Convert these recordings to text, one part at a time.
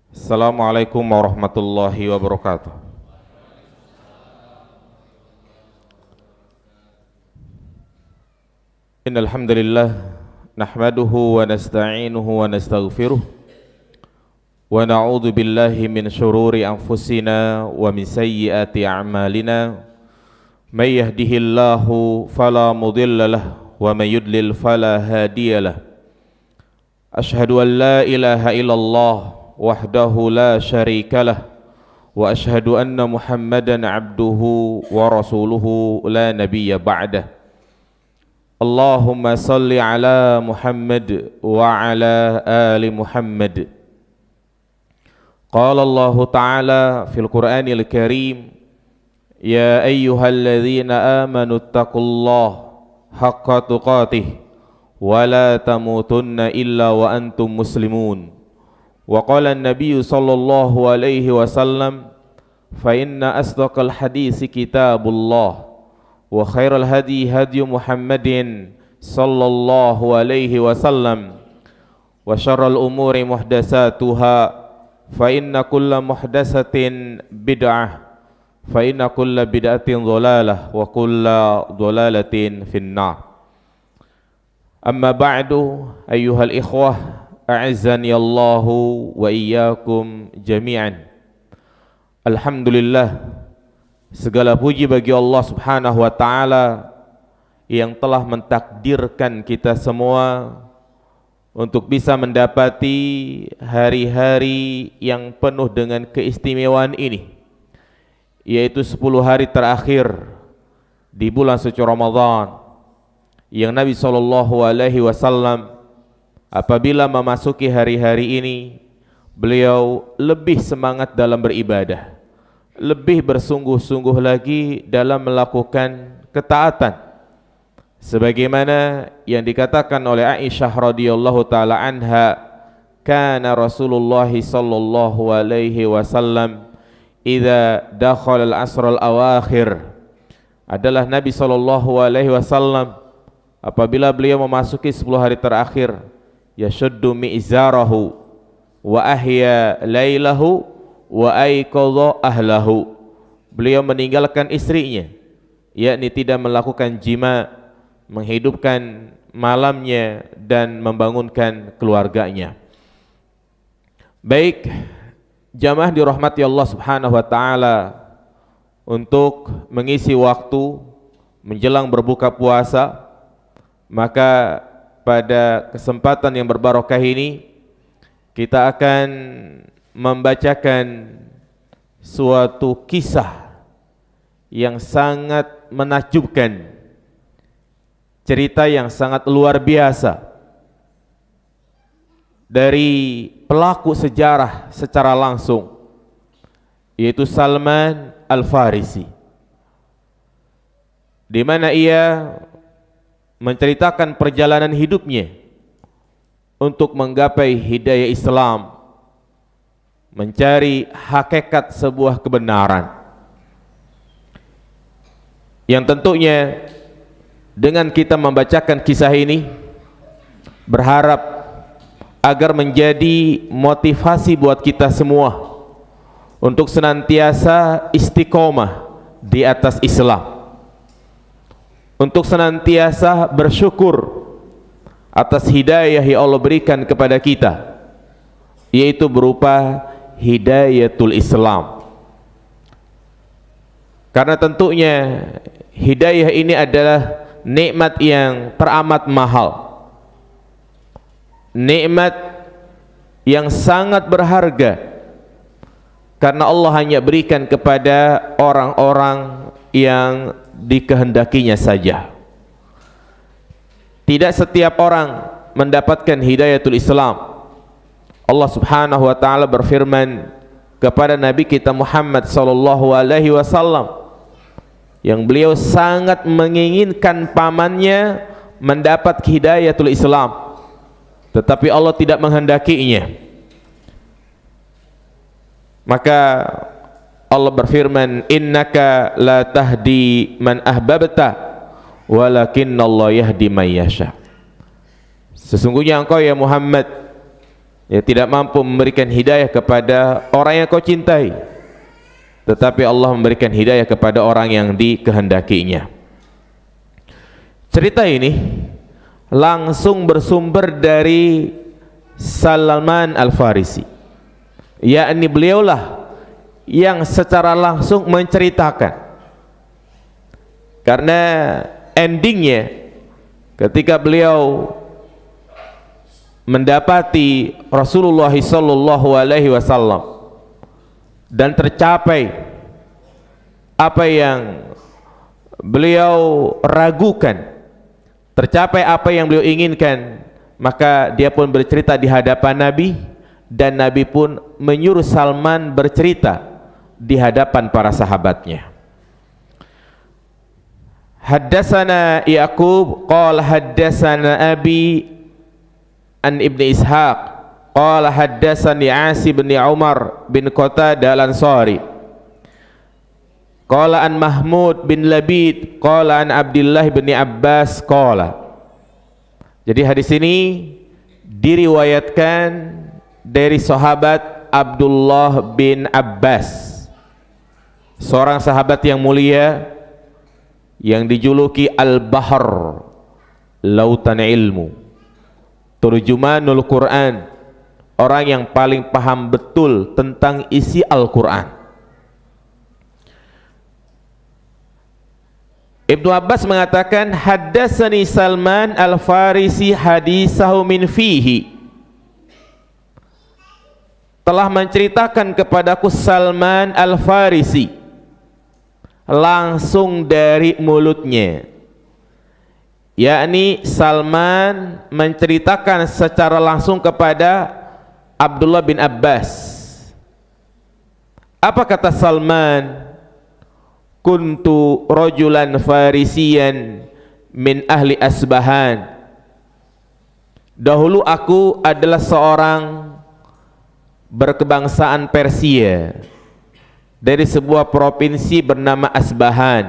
Assalamualaikum warahmatullahi wabarakatuh. Innal hamdalillah nahmaduhu wa nasta'inuhu wa nastaghfiruh wa na'udzu billahi min shururi anfusina wa min sayyiati a'malina. May yahdihillahu fala mudilla lahu wa may yudlil fala hadiya lahu. Ashhadu an la ilaha illallah wahdahu la syarika lah wa ashhadu anna Muhammadan abduhu wa rasuluhu la nabiyya ba'dah. Allahumma salli ala Muhammad wa ala ali Muhammad. Qala Allah Ta'ala fil Qur'anil Karim, ya ayyuhalladzina amanu taqullaha haqqa tuqatih wa la tamutunna illa wa antum muslimun. Wa qala an-nabiy sallallahu alaihi wasallam, fa inna asdaqal hadits kitabullah wa khairal hadi hadi Muhammadin sallallahu alaihi wasallam wa syarral umuri muhdatsatuha fa inna kulla muhdatsatin bid'ah fa inna kulla bid'atin dhalalah wa kulla dhalalatin finnar. Amma ba'du, ayyuhal ikhwah, a'azzani Allahu wa iyyakum jami'an. Alhamdulillah, segala puji bagi Allah Subhanahu wa taala yang telah mentakdirkan kita semua untuk bisa mendapati hari-hari yang penuh dengan keistimewaan ini, yaitu 10 hari terakhir di bulan suci Ramadan, yang Nabi sallallahu alaihi wasallam apabila memasuki hari-hari ini, beliau lebih semangat dalam beribadah, lebih bersungguh-sungguh lagi dalam melakukan ketaatan, sebagaimana yang dikatakan oleh Aisyah radhiyallahu taala anha, kana Rasulullah sallallahu alaihi wasallam idza dakhala al-asr al-awakhir, adalah Nabi sallallahu alaihi wasallam apabila beliau memasuki 10 hari terakhir, yashuddu mi'zarahu wa ahya lailahu wa aiqadha ahlahu, beliau meninggalkan istrinya, yakni tidak melakukan jima, menghidupkan malamnya dan membangunkan keluarganya. Baik, jamaah dirahmati Allah Subhanahu wa taala, untuk mengisi waktu menjelang berbuka puasa, maka pada kesempatan yang berbarokah ini kita akan membacakan suatu kisah yang sangat menakjubkan, cerita yang sangat luar biasa dari pelaku sejarah secara langsung, yaitu Salman Al-Farisi, di mana ia menceritakan perjalanan hidupnya untuk menggapai hidayah Islam, mencari hakikat sebuah kebenaran, yang tentunya dengan kita membacakan kisah ini berharap agar menjadi motivasi buat kita semua untuk senantiasa istiqomah di atas Islam, untuk senantiasa bersyukur atas hidayah yang Allah berikan kepada kita, yaitu berupa hidayatul Islam. Karena tentunya hidayah ini adalah nikmat yang teramat mahal, nikmat yang sangat berharga, karena Allah hanya berikan kepada orang-orang yang dikehendakinya saja. Tidak setiap orang mendapatkan hidayatul Islam. Allah Subhanahu wa taala berfirman kepada Nabi kita Muhammad sallallahu alaihi wasallam, yang beliau sangat menginginkan pamannya mendapat hidayatul Islam, tetapi Allah tidak menghendakinya. Maka Allah berfirman, innaka la tahdi man ahbabta walakinnallaha yahdi man yasha. Sesungguhnya engkau ya Muhammad Ya, tidak mampu memberikan hidayah kepada orang yang kau cintai, tetapi Allah memberikan hidayah kepada orang yang dikehendakinya. Cerita ini langsung bersumber dari Salman Al-Farisi, yakni beliaulah yang secara langsung menceritakan, karena endingnya ketika beliau mendapati Rasulullah sallallahu alaihi wasallam dan tercapai apa yang beliau ragukan, tercapai apa yang beliau inginkan, maka dia pun bercerita di hadapan Nabi, dan Nabi pun menyuruh Salman bercerita di hadapan para sahabatnya. Haddatsana Yaqub qala haddatsana Abi an Ibni Ishaq qala haddatsani Asi bin Umar bin Qatadah Al-Ansari qala an Mahmud bin Labid qala an Abdullah bin Abbas qala. Jadi hadis ini diriwayatkan dari sahabat Abdullah bin Abbas, seorang sahabat yang mulia yang dijuluki Al-Bahr, lautan ilmu, turjumanul Quran, orang yang paling paham betul tentang isi Al-Quran. Ibnu Abbas mengatakan, haddatsani Salman Al-Farisi hadisahu min fihi, telah menceritakan kepadaku Salman Al-Farisi langsung dari mulutnya, yakni Salman menceritakan secara langsung kepada Abdullah bin Abbas. Apa kata Salman? Kuntu rajulan farisiyan min ahli Asbahan. Dahulu aku adalah seorang berkebangsaan Persia dari sebuah provinsi bernama Asbahan.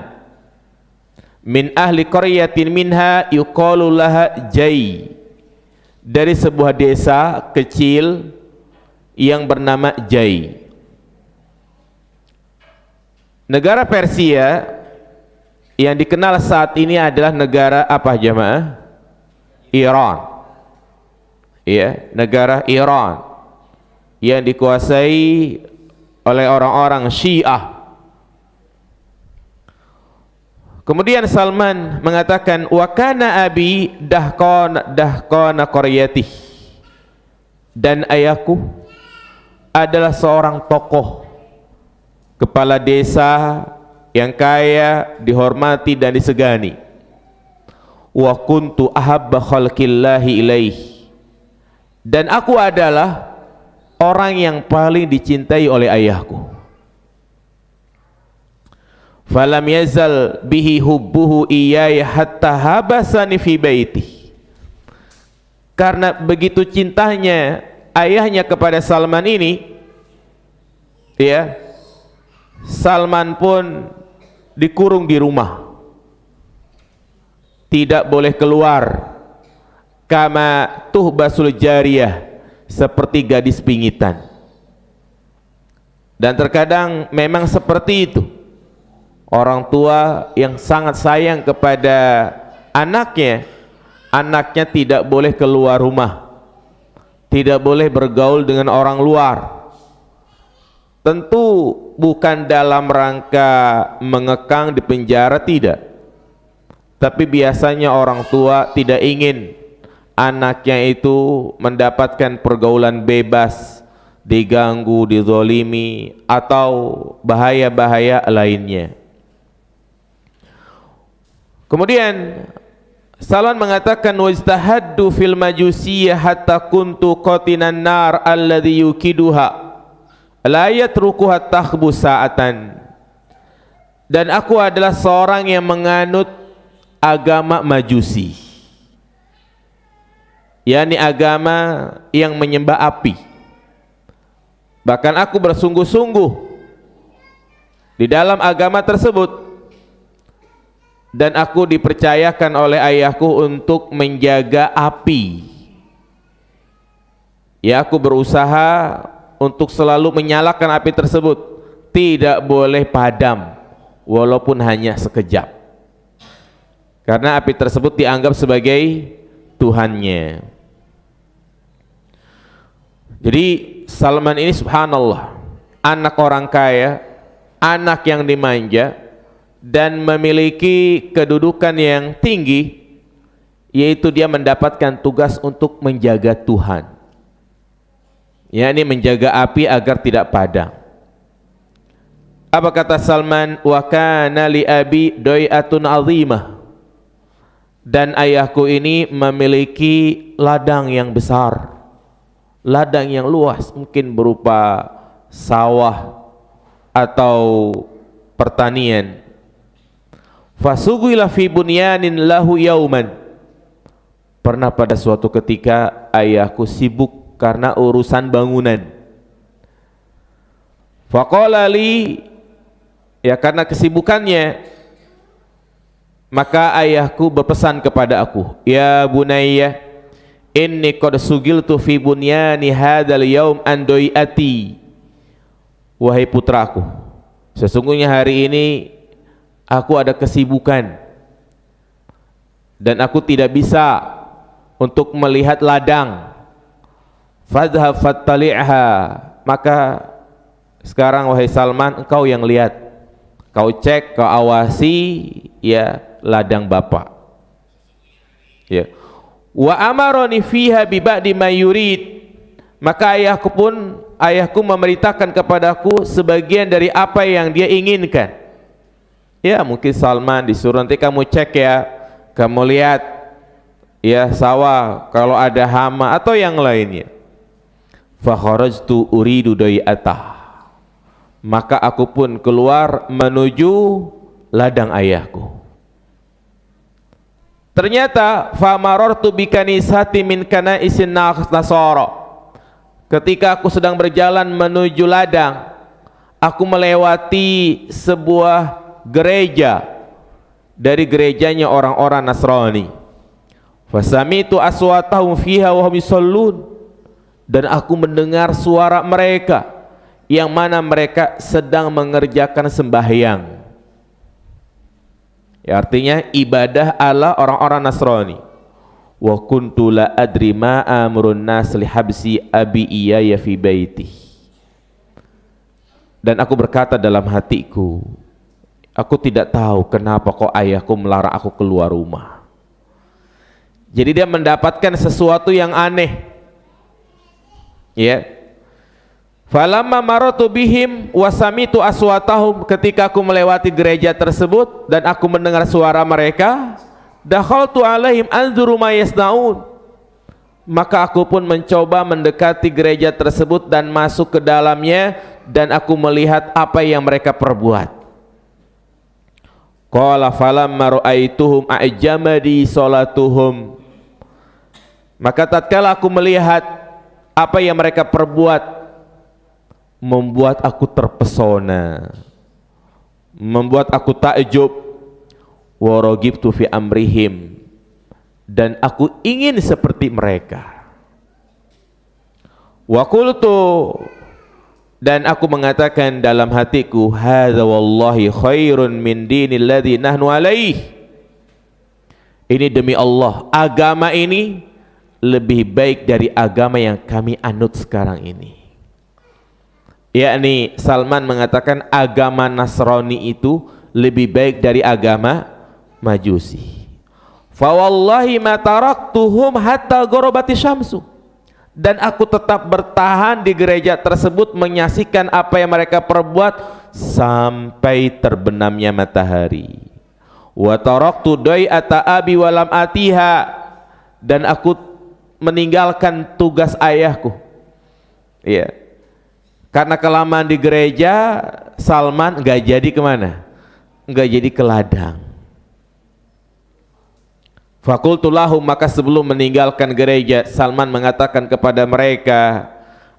Min ahli qaryatin minha yuqalu laha Jai, dari sebuah desa kecil yang bernama Jai. Negara Persia yang dikenal saat ini adalah negara apa jemaah? Iran. Ya, negara Iran yang dikuasai oleh orang-orang Syiah. Kemudian Salman mengatakan, wa kana abi dahqana qaryatih, dan ayahku adalah seorang tokoh kepala desa yang kaya, dihormati dan disegani. Wa kuntu ahabba khalqillahi ilaih, dan aku adalah orang yang paling dicintai oleh ayahku. Falam yazal bihi hubbuhu iyaya hatta habasani fi baiti. Karena begitu cintanya ayahnya kepada Salman ini, ya, Salman pun dikurung di rumah, tidak boleh keluar, kama tuhbasul jariyah, seperti gadis pingitan. Dan terkadang memang seperti itu, orang tua yang sangat sayang kepada anaknya, anaknya tidak boleh keluar rumah, tidak boleh bergaul dengan orang luar. Tentu bukan dalam rangka mengekang di penjara, tidak, tapi biasanya orang tua tidak ingin anaknya itu mendapatkan pergaulan bebas, diganggu, dizolimi, atau bahaya-bahaya lainnya. Kemudian Salman mengatakan, wajtahaddu fil majusiyah hatta kuntu qatinan nar alladhi yukiduha la yatrukuha takhbu sa'atan. Dan aku adalah seorang yang menganut agama Majusi, yakni agama yang menyembah api. Bahkan aku bersungguh-sungguh di dalam agama tersebut, dan aku dipercayakan oleh ayahku untuk menjaga api. Ya, aku berusaha untuk selalu menyalakan api tersebut, tidak boleh padam walaupun hanya sekejap, karena api tersebut dianggap sebagai Tuhannya. Jadi Salman ini subhanallah, anak orang kaya, anak yang dimanja, dan memiliki kedudukan yang tinggi, yaitu dia mendapatkan tugas untuk menjaga Tuhan, yakni menjaga api agar tidak padam. Apa kata Salman? Wa kana li abi doyatun azimah, dan ayahku ini memiliki ladang yang besar, ladang yang luas, mungkin berupa sawah atau pertanian. Fasuguila fi bunyanin lahu yauman, pernah pada suatu ketika ayahku sibuk karena urusan bangunan. Faqala li, ya karena kesibukannya, maka ayahku berpesan kepada aku, ya bunayya, inni qad sugiltu fi bunyani hadzal yaum an doiati. Wahai putraku, sesungguhnya hari ini aku ada kesibukan dan aku tidak bisa untuk melihat ladang. Fadhhab fattali'ha, maka sekarang wahai Salman, engkau yang lihat, kau cek, kau awasi ya ladang bapak. Ya. Wa amaroni fiha bi ba'di ma yurid, maka ayahku memerintahkan kepadaku sebagian dari apa yang dia inginkan. Ya, mungkin Salman disuruh, nanti kamu cek ya, kamu lihat ya sawah kalau ada hama atau yang lainnya. Fa kharajtu uridu doyatah, maka aku pun keluar menuju ladang ayahku. Ternyata famarartu bikanisati min kanaisin nasara, ketika aku sedang berjalan menuju ladang, aku melewati sebuah gereja dari gerejanya orang-orang Nasrani. Fasamitu aswatahum fiha wa hum yusallun, dan aku mendengar suara mereka yang mana mereka sedang mengerjakan sembahyang. Ya, artinya ibadah ala orang-orang Nasrani. Wa kuntu la adri ma amrun nas li habsi abi iyaya fi baiti, dan aku berkata dalam hatiku, aku tidak tahu kenapa kok ayahku melarang aku keluar rumah. Jadi dia mendapatkan sesuatu yang aneh. Ya. Falamma maratu bihim wa samitu aswatahum, ketika aku melewati gereja tersebut dan aku mendengar suara mereka, dakhaltu alaihim anzuru ma yasnaun, maka aku pun mencoba mendekati gereja tersebut dan masuk ke dalamnya, dan aku melihat apa yang mereka perbuat. Qala falamma ra'aituhum a'jamadi salatuhum, maka tatkala aku melihat apa yang mereka perbuat, membuat aku terpesona, membuat aku takjub. Wa ragibtu fi amrihim, dan aku ingin seperti mereka. Wa qultu, dan aku mengatakan dalam hatiku, hadza wallahi khairun min dinil ladzi nahnu alaih, ini demi Allah, agama ini lebih baik dari agama yang kami anut sekarang ini. Yakni Salman mengatakan agama Nasrani itu lebih baik dari agama Majusi. Fa wallahi ma taraktuhum hatta gharabati syamsu, dan aku tetap bertahan di gereja tersebut menyaksikan apa yang mereka perbuat sampai terbenamnya matahari. Wa taraktu doyata abi walam atiha, dan aku meninggalkan tugas ayahku. Ya. Karena kelamaan di gereja, Salman enggak jadi kemana? Enggak jadi ke ladang. Fakultu lahum, maka sebelum meninggalkan gereja, Salman mengatakan kepada mereka,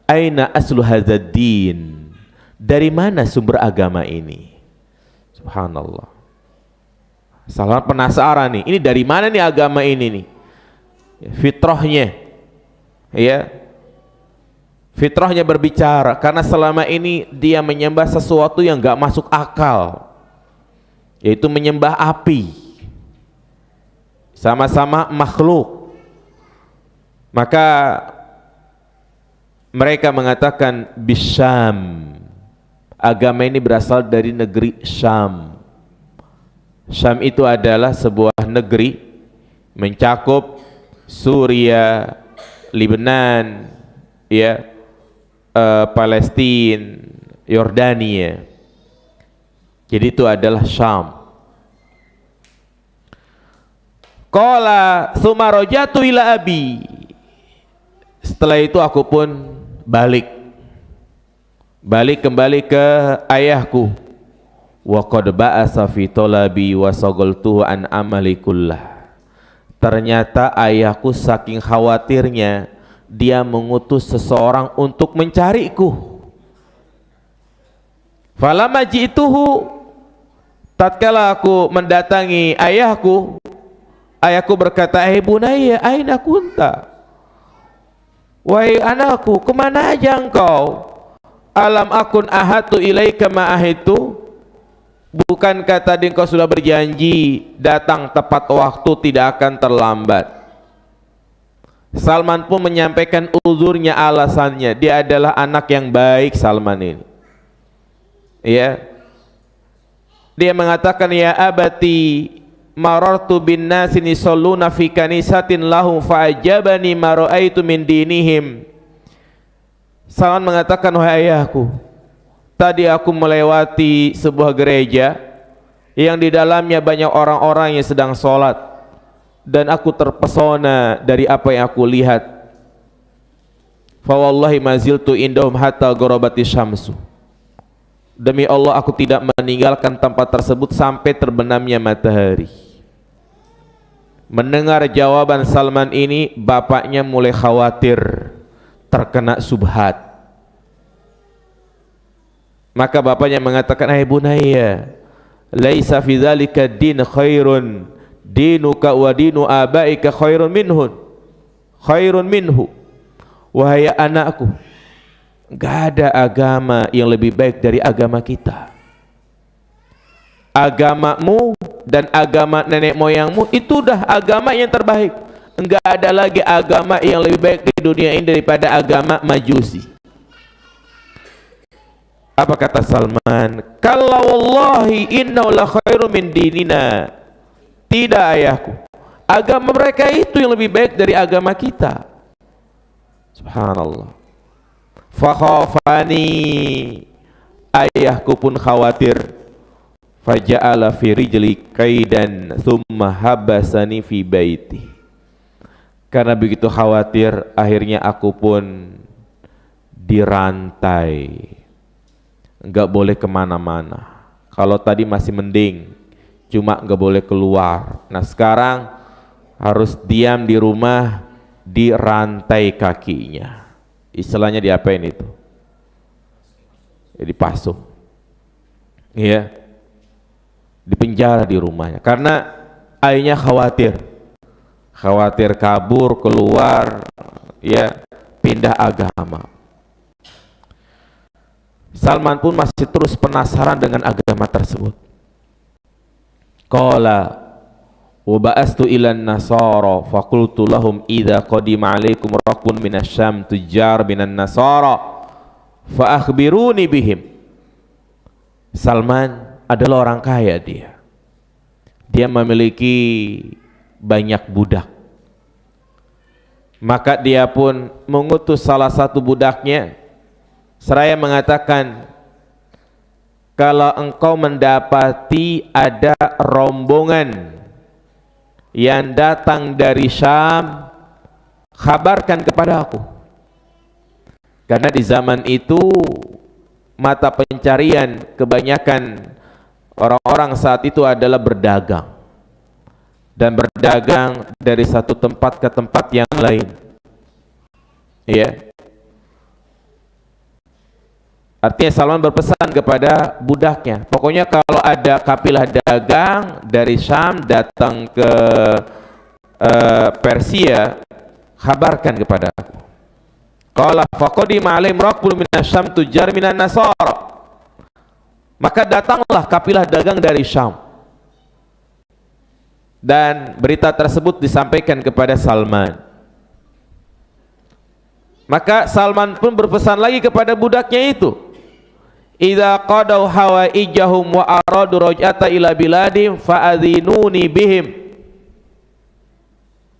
aina aslu hadzal-din, dari mana sumber agama ini? Subhanallah. Salman penasaran nih, ini dari mana nih agama ini nih? Fitrahnya, ya. Fitrahnya berbicara, karena selama ini dia menyembah sesuatu yang gak masuk akal, yaitu menyembah api, sama-sama makhluk. Maka mereka mengatakan bisyam, agama ini berasal dari negeri Syam. Syam itu adalah sebuah negeri mencakup Suria, Lebanon, ya, Palestina, Yordania. Jadi itu adalah Syam. Qala tsumma rajatu ila abi. Setelah itu aku pun balik kembali ke ayahku. Wa qad ba'asa fi talabi wa sagaltuhu an amali kullah. Ternyata ayahku saking khawatirnya, dia mengutus seseorang untuk mencariku. Falamma ji'tuhu, tatkala aku mendatangi ayahku, ayahku berkata, "Hai bunayya, aina kunta?" Wahai anakku, kemana aja engkau? Alam akun ahatu ilaika ma ahitu. Bukankah tadi engkau sudah berjanji datang tepat waktu, tidak akan terlambat? Salman pun menyampaikan uzurnya, alasannya. Dia adalah anak yang baik, Salman ini. Ya. Dia mengatakan, ya abati, marartu bin nasi nisalluna fi kanisatin lahum fa'ajabani ma ra'aitu min dinihim. Salman mengatakan, wahai ayahku, tadi aku melewati sebuah gereja yang di dalamnya banyak orang-orang yang sedang sholat, dan aku terpesona dari apa yang aku lihat. Fa wallahi maziltu indahum hatta ghorabati syamsu. Demi Allah, aku tidak meninggalkan tempat tersebut sampai terbenamnya matahari. Mendengar jawaban Salman ini, bapaknya mulai khawatir terkena subhat. Maka bapaknya mengatakan, "Hai bunayya, laisa fi dzalika din khairun, dinuka wa dinu abaika khairun minhu." Wahai anakku, gak ada agama yang lebih baik dari agama kita. Agamamu dan agama nenek moyangmu itu udah agama yang terbaik. Enggak ada lagi agama yang lebih baik di dunia ini daripada agama Majusi. Apa kata Salman? Kalla wallahi innahu la khairu min dinina. Tidak ayahku, agama mereka itu yang lebih baik dari agama kita. Subhanallah. Fakhafani, ayahku pun khawatir. Faja'ala fi rijli kaidan thumma habasani fi baiti. Karena begitu khawatir, akhirnya aku pun dirantai, enggak boleh kemana-mana. Kalau tadi masih mending, cuma enggak boleh keluar. Nah sekarang harus diam di rumah, dirantai kakinya. Istilahnya diapain itu? Ya, dipasung. Iya. Dipenjara di rumahnya. Karena ayahnya khawatir kabur, keluar, ya, pindah agama. Salman pun masih terus penasaran dengan agama tersebut. Qala wa ba'astu ilan nasara faqultu lahum idza qadima alaikum rakbun minasyam tujjar minan nasara fa akhbiruni bihim. Salman adalah orang kaya, dia memiliki banyak budak. Maka dia pun mengutus salah satu budaknya seraya mengatakan, kalau engkau mendapati ada rombongan yang datang dari Syam, kabarkan kepada aku. Karena di zaman itu mata pencarian kebanyakan orang-orang saat itu adalah berdagang, dan berdagang dari satu tempat ke tempat yang lain. Ya. Artinya Salman berpesan kepada budaknya, pokoknya kalau ada kafilah dagang dari Syam datang ke Persia, kabarkan kepada aku. Qala faqadima alaihim raqbun minasyam tujar minan nasara. Maka datanglah kafilah dagang dari Syam. Dan berita tersebut disampaikan kepada Salman. Maka Salman pun berpesan lagi kepada budaknya itu, idza qadaw hawaijahum wa aradu raj'ata ila biladim fa'adhinuni bihim.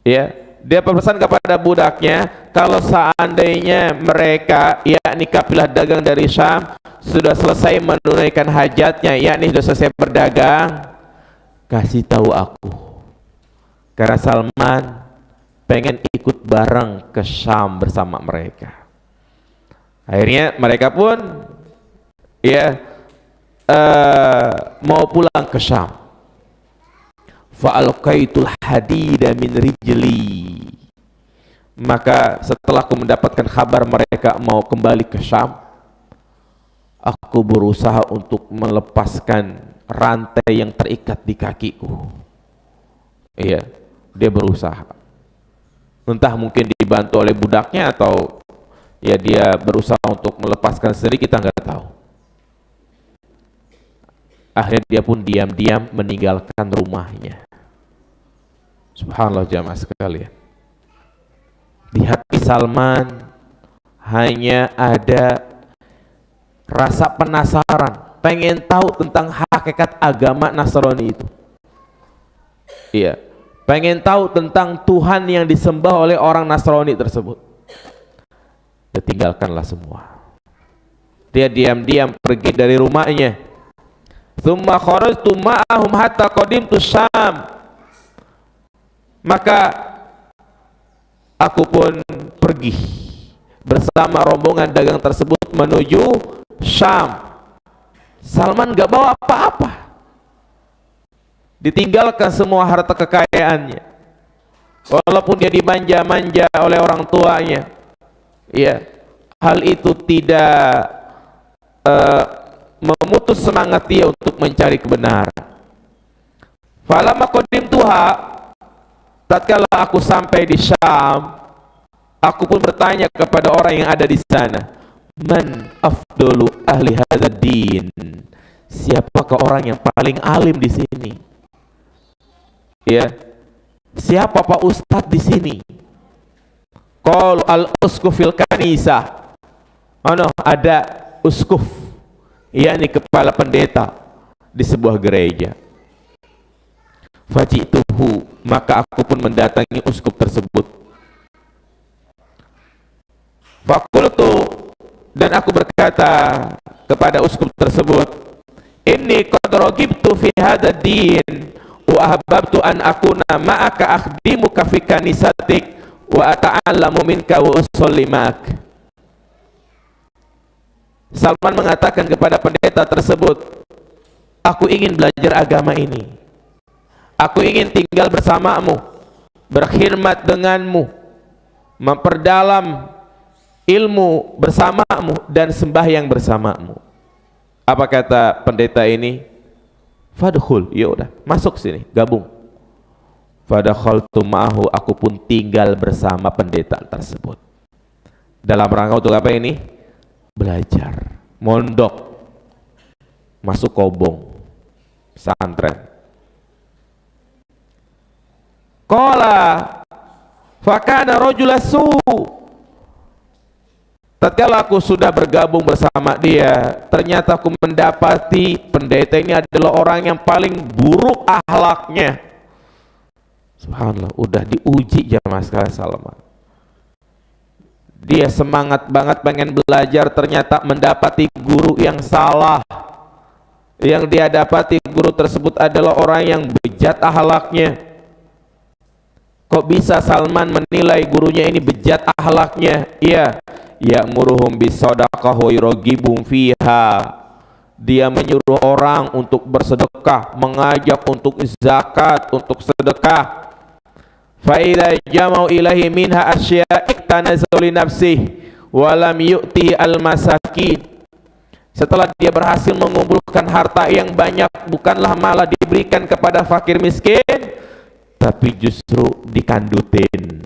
Ya, dia berpesan kepada budaknya, kalau seandainya mereka, yakni kafilah dagang dari Syam, sudah selesai menunaikan hajatnya, yakni sudah selesai berdagang, kasih tahu aku. Karena Salman pengen ikut bareng ke Syam bersama mereka. Akhirnya mereka pun mau pulang ke Syam. Fa'alqaitul hadida min rijli. Maka setelah aku mendapatkan kabar mereka mau kembali ke Syam, aku berusaha untuk melepaskan rantai yang terikat di kakiku. Iya, dia berusaha. Entah mungkin dibantu oleh budaknya atau ya dia berusaha untuk melepaskan sendiri, kita nggak tahu. Akhirnya dia pun diam-diam meninggalkan rumahnya. Subhanallah jamaah sekalian. Di hati Salman hanya ada rasa penasaran, pengen tahu tentang hakikat agama Nasrani itu. Iya, pengen tahu tentang Tuhan yang disembah oleh orang Nasrani tersebut. Dia tinggalkanlah semua. Dia diam-diam pergi dari rumahnya. Tsumma kharajtu ma'ahum hatta qadimtu Syam. Maka aku pun pergi bersama rombongan dagang tersebut menuju Syam. Salman gak bawa apa-apa, ditinggalkan semua harta kekayaannya, walaupun dia dimanja-manja oleh orang tuanya. Ya, hal itu tidak memutus semangat dia untuk mencari kebenaran. Falamma qadimtuha, tatkala aku sampai di Syam, aku pun bertanya kepada orang yang ada di sana, man afdalu ahli hadzal din, siapakah orang yang paling alim di sini? Ya, siapa Pak Ustadz di sini? Qalu al-uskufil kanisah. Oh no, ada uskuf, yakni kepala pendeta di sebuah gereja. Fajituhu, maka aku pun mendatangi uskup tersebut. Fakultu, dan aku berkata kepada uskup tersebut, inni qad ragibtu fi hadzal din wa ahbabtu an akuna ma'aka akhdimuka fi kanisatik wa ata'allamu minka wa usalli ma'ak. Salman mengatakan kepada pendeta tersebut, aku ingin belajar agama ini, aku ingin tinggal bersamamu, berkhidmat denganmu, memperdalam ilmu bersamamu dan sembahyang bersamamu. Apa kata pendeta ini? Fadkhul, ya udah, masuk sini, gabung. Fadakhaltu ma'ahu, aku pun tinggal bersama pendeta tersebut. Dalam rangka untuk apa ini? Belajar, mondok, masuk kobong, pesantren. Qala fakana rajulasu. Tatkala aku sudah bergabung bersama dia, ternyata aku mendapati pendeta ini adalah orang yang paling buruk akhlaknya. Subhanallah, udah diuji jamaah sekalian Salman. Dia semangat banget pengen belajar, ternyata mendapati guru yang salah. Yang dia dapati guru tersebut adalah orang yang bejat akhlaknya. Kok bisa Salman menilai gurunya ini bejat akhlaknya? Iya, ya'muruhum bisadaqah wa yuragibum fiha. Dia menyuruh orang untuk bersedekah, mengajak untuk zakat, untuk sedekah. Fa idza jama'u ilahi minha asya' iktanazu li nafsihi wa lam yu'ti al-masakin. Setelah dia berhasil mengumpulkan harta yang banyak, bukanlah malah diberikan kepada fakir miskin, tapi justru dikandutin,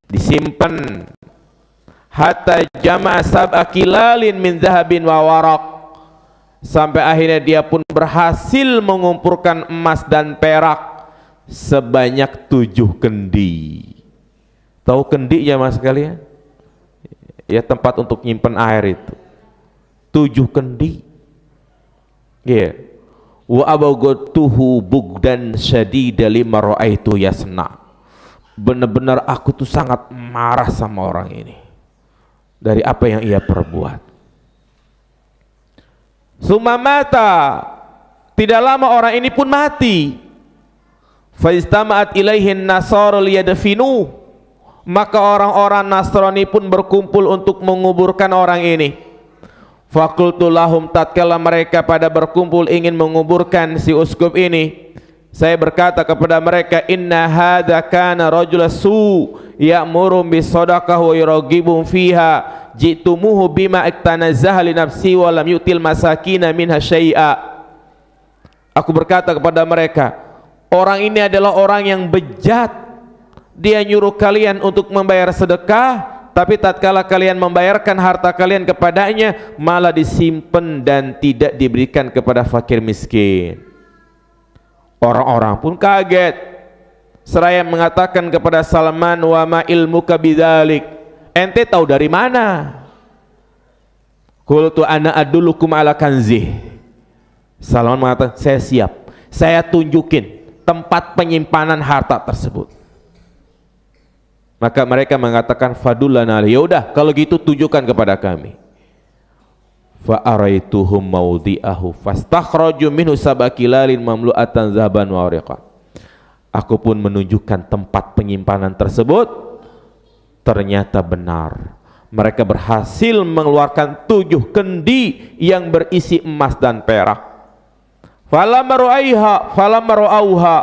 disimpan hatta jama'a sab'a kilalin min dhahabin wa waraq, sampai akhirnya dia pun berhasil mengumpulkan emas dan perak sebanyak 7 kendi. Tahu kendi ya mas kalian? Ya, tempat untuk nyimpen air itu. 7 kendi. Ya. Wa abagatuhu bugdan syadida lima ra'aitu yasna. Benar-benar aku tuh sangat marah sama orang ini dari apa yang ia perbuat. Sumamata, tidak lama orang ini pun mati. Faistama'at ilaihin nasara liyadfinu, maka orang-orang Nasrani pun berkumpul untuk menguburkan orang ini. Fakultu lahum, tatkala mereka pada berkumpul ingin menguburkan si uskup ini, saya berkata kepada mereka, inna hadza kana rajula su ya'muru bis shadaqah wa yuragibum fiha, jitumuhu bima iktanazzaha li nafsi wa lam yutil masakina minha syai'a. Aku berkata kepada mereka, orang ini adalah orang yang bejat. Dia nyuruh kalian untuk membayar sedekah, tapi tatkala kalian membayarkan harta kalian kepadanya, malah disimpan dan tidak diberikan kepada fakir miskin. Orang-orang pun kaget, seraya mengatakan kepada Salman, wa ma ilmuka bidzalik, ente tahu dari mana? Qultu ana adullukum ala kanzih. Salman mengatakan, saya siap, saya tunjukin tempat penyimpanan harta tersebut. Maka mereka mengatakan, fadullana, ya udah kalau gitu tunjukkan kepada kami. Fa araituhum mawdi'ahu fastakhraju minhu sab'a kilalin mamlu'atan zahaban wa wariqan. Aku pun menunjukkan tempat penyimpanan tersebut. Ternyata benar, mereka berhasil mengeluarkan 7 kendi yang berisi emas dan perak. Falamma ra'auha,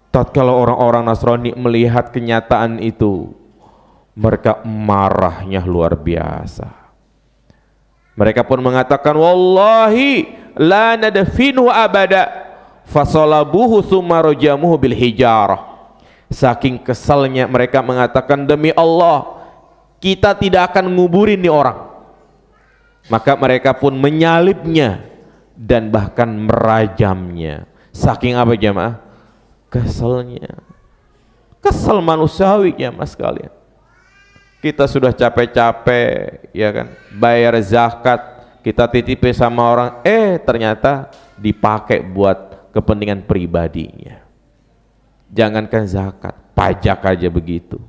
tatkala orang-orang Nasrani melihat kenyataan itu, mereka marahnya luar biasa. Mereka pun mengatakan, wallahi la nadfinu abada, fasalabuhu thumma rajamuhu bil hijarah. Saking kesalnya mereka mengatakan, demi Allah kita tidak akan nguburin nih orang. Maka mereka pun menyalibnya dan bahkan merajamnya. Saking apa jemaah? Keselnya. Kesel manusiawi ya mas kalian. Kita sudah capek-capek ya kan, bayar zakat, kita titip sama orang, ternyata dipakai buat kepentingan pribadinya. Jangankan zakat, pajak aja begitu.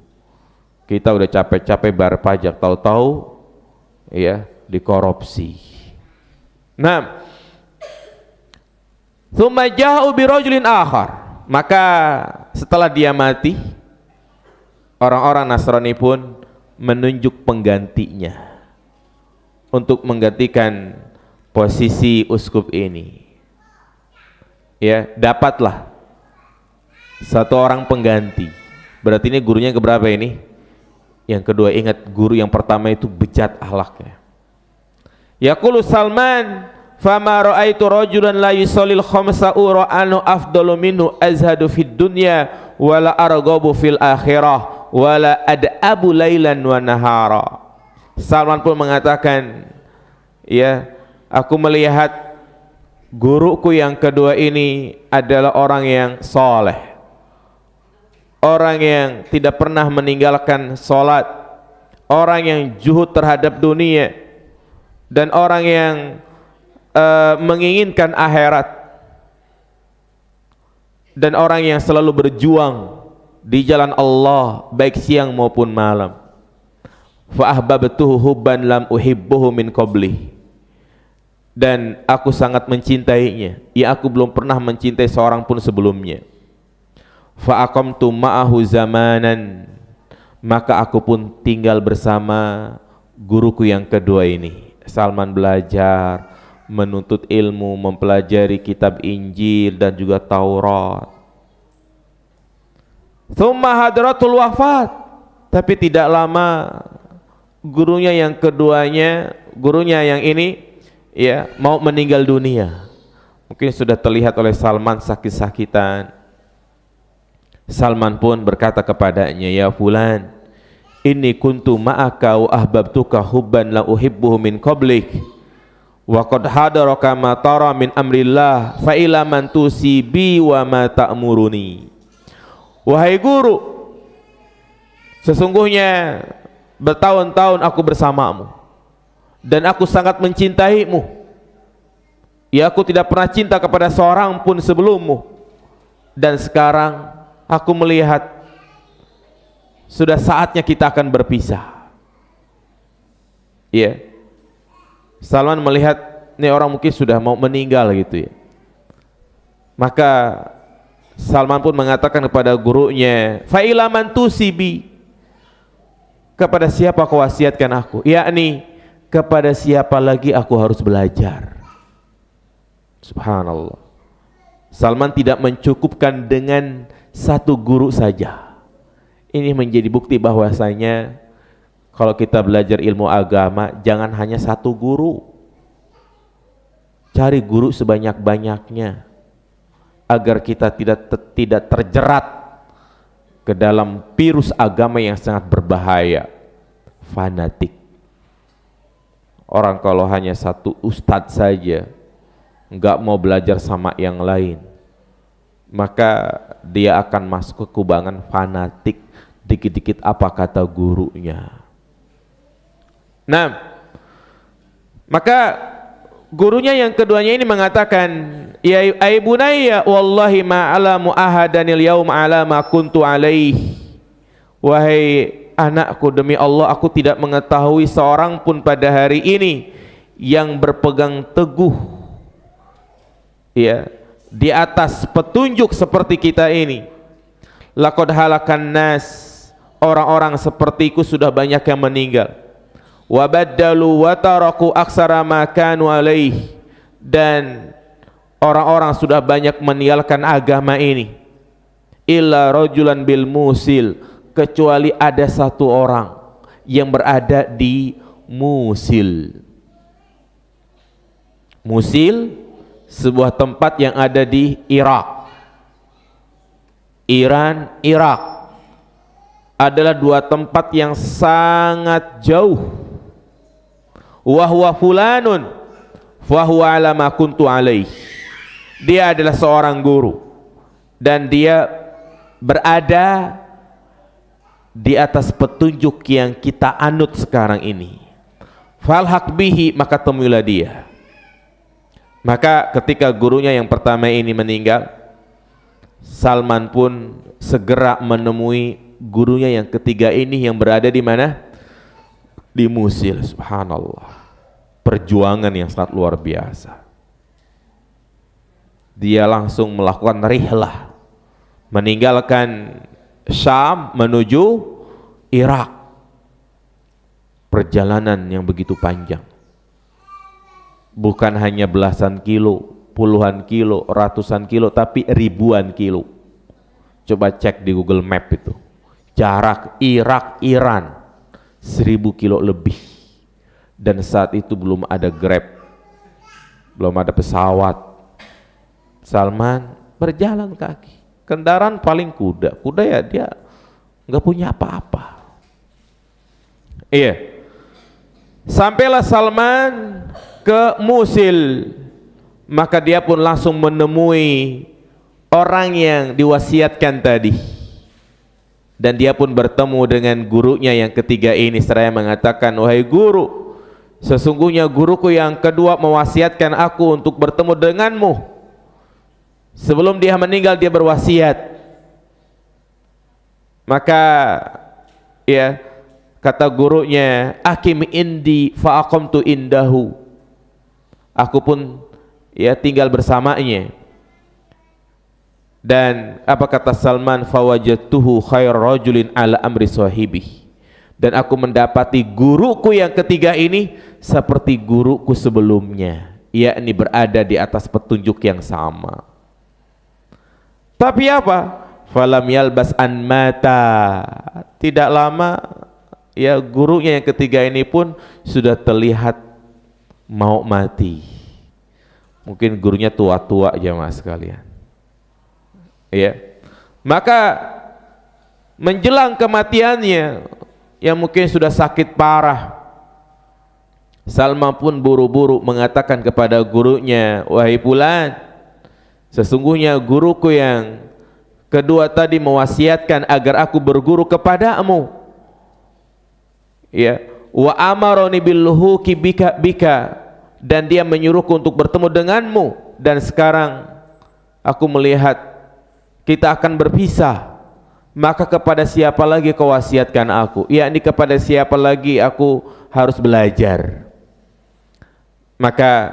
Kita udah capek-capek bayar pajak, tahu-tahu ya dikorupsi. Nah, tsumma ja'u bi rajulin akhar. Maka setelah dia mati, orang-orang Nasrani pun menunjuk penggantinya untuk menggantikan posisi uskup ini. Ya, dapatlah satu orang pengganti. Berarti ini gurunya keberapa ini? Yang kedua. Ingat, guru yang pertama itu bejat akhlaknya. Yaqulu Salman, fama ra'aitu rajulan la yusallil khamsa anu afdalu minhu azhadu fid dunya wala arghabu fil akhirah wala ad'abu lailan wa nahara. Salman pun mengatakan, ya, aku melihat guruku yang kedua ini adalah orang yang soleh, orang yang tidak pernah meninggalkan sholat, orang yang zuhud terhadap dunia, dan orang yang menginginkan akhirat, dan orang yang selalu berjuang di jalan Allah baik siang maupun malam. Fa ahbabtuhu hubban lam uhibbuhu min qabli, dan aku sangat mencintainya ya aku belum pernah mencintai seorang pun sebelumnya. Fa aqamtu ma'ahu zamanan, maka aku pun tinggal bersama guruku yang kedua ini. Salman belajar, menuntut ilmu, mempelajari kitab Injil dan juga Taurat. Tsumma hadratul wafat, tapi tidak lama gurunya yang keduanya, gurunya yang ini ya mau meninggal dunia. Mungkin sudah terlihat oleh Salman sakit-sakitan. Salman pun berkata kepadanya, ya fulan, inni kuntu ma'aka wa ahbabtuka hubban la uhibbuhu min qablik wa qad hadaraka ma tara min amrillah fa ila man tusibi wa ma ta'muruni. Wahai guru, sesungguhnya bertahun-tahun aku bersamamu dan aku sangat mencintaimu. Ya, aku tidak pernah cinta kepada seorang pun sebelummu, dan sekarang aku melihat sudah saatnya kita akan berpisah. Ya, Salman melihat ini orang mungkin sudah mau meninggal gitu ya. Maka Salman pun mengatakan kepada gurunya, fa ila man tusibi, kepada siapa kau wasiatkan aku? Yakni kepada siapa lagi aku harus belajar? Subhanallah. Salman tidak mencukupkan dengan satu guru saja. Ini menjadi bukti bahwasanya kalau kita belajar ilmu agama jangan hanya satu guru. Cari guru sebanyak-banyaknya agar kita tidak terjerat ke dalam virus agama yang sangat berbahaya, fanatik. Orang kalau hanya satu ustadz saja, enggak mau belajar sama yang lain, maka dia akan masuk ke kubangan fanatik, dikit-dikit apa kata gurunya. Nah, maka gurunya yang keduanya ini mengatakan, ya ay bunayya wallahi ma alamu ahadanil yaum ala ma kuntu alaih. Wahai anakku, demi Allah aku tidak mengetahui seorang pun pada hari ini yang berpegang teguh ya di atas petunjuk seperti kita ini. Laqad halakan nas, orang-orang sepertiku sudah banyak yang meninggal. Wa baddalu wa taraku aksara ma kanu alaih, dan orang-orang sudah banyak meninggalkan agama ini. Illa rajulan bil musil, kecuali ada satu orang yang berada di Musil. Musil sebuah tempat yang ada di Irak. Irak adalah dua tempat yang sangat jauh. Wa huwa fulanun fa huwa ala ma kuntu alaih. Dia adalah seorang guru dan dia berada di atas petunjuk yang kita anut sekarang ini. Falhaq bihi, maka temuilah dia. Maka ketika gurunya yang pertama ini meninggal, Salman pun segera menemui gurunya yang ketiga ini yang berada di mana? Di Musil. Subhanallah, perjuangan yang sangat luar biasa. Dia langsung melakukan rihlah, meninggalkan Syam menuju Irak. Perjalanan yang begitu panjang, bukan hanya belasan kilo, puluhan kilo, ratusan kilo, tapi ribuan kilo. Coba cek di Google Map itu jarak Irak Iran 1000 kilo lebih, dan saat itu belum ada Grab, belum ada pesawat. Salman berjalan kaki, kendaraan paling kuda ya dia nggak punya apa-apa. Iya, sampailah Salman ke Musil, maka dia pun langsung menemui orang yang diwasiatkan tadi, dan dia pun bertemu dengan gurunya yang ketiga ini seraya mengatakan, wahai guru, sesungguhnya guruku yang kedua mewasiatkan aku untuk bertemu denganmu. Sebelum dia meninggal dia berwasiat. Maka ya kata gurunya, akim indi fa aqamtu indahu. Aku pun ya tinggal bersamanya. Dan apa kata Salman, fawajadtuhu khair rajulin ala amri sahibi, dan aku mendapati guruku yang ketiga ini seperti guruku sebelumnya, yakni berada di atas petunjuk yang sama. Tapi apa? Falam yalbas an mata. Tidak lama ya gurunya yang ketiga ini pun sudah terlihat mau mati. Mungkin gurunya tua-tua jemaah sekalian. Ya. Maka menjelang kematiannya, yang mungkin sudah sakit parah. Salman pun buru-buru mengatakan kepada gurunya, wahai fulan, sesungguhnya guruku yang kedua tadi mewasiatkan agar aku berguru kepadamu. Ya, wa amaroni bil luhuqi bika, dan dia menyuruhku untuk bertemu denganmu, dan sekarang aku melihat kita akan berpisah. Maka kepada siapa lagi kau wasiatkan aku? Yakni kepada siapa lagi aku harus belajar? Maka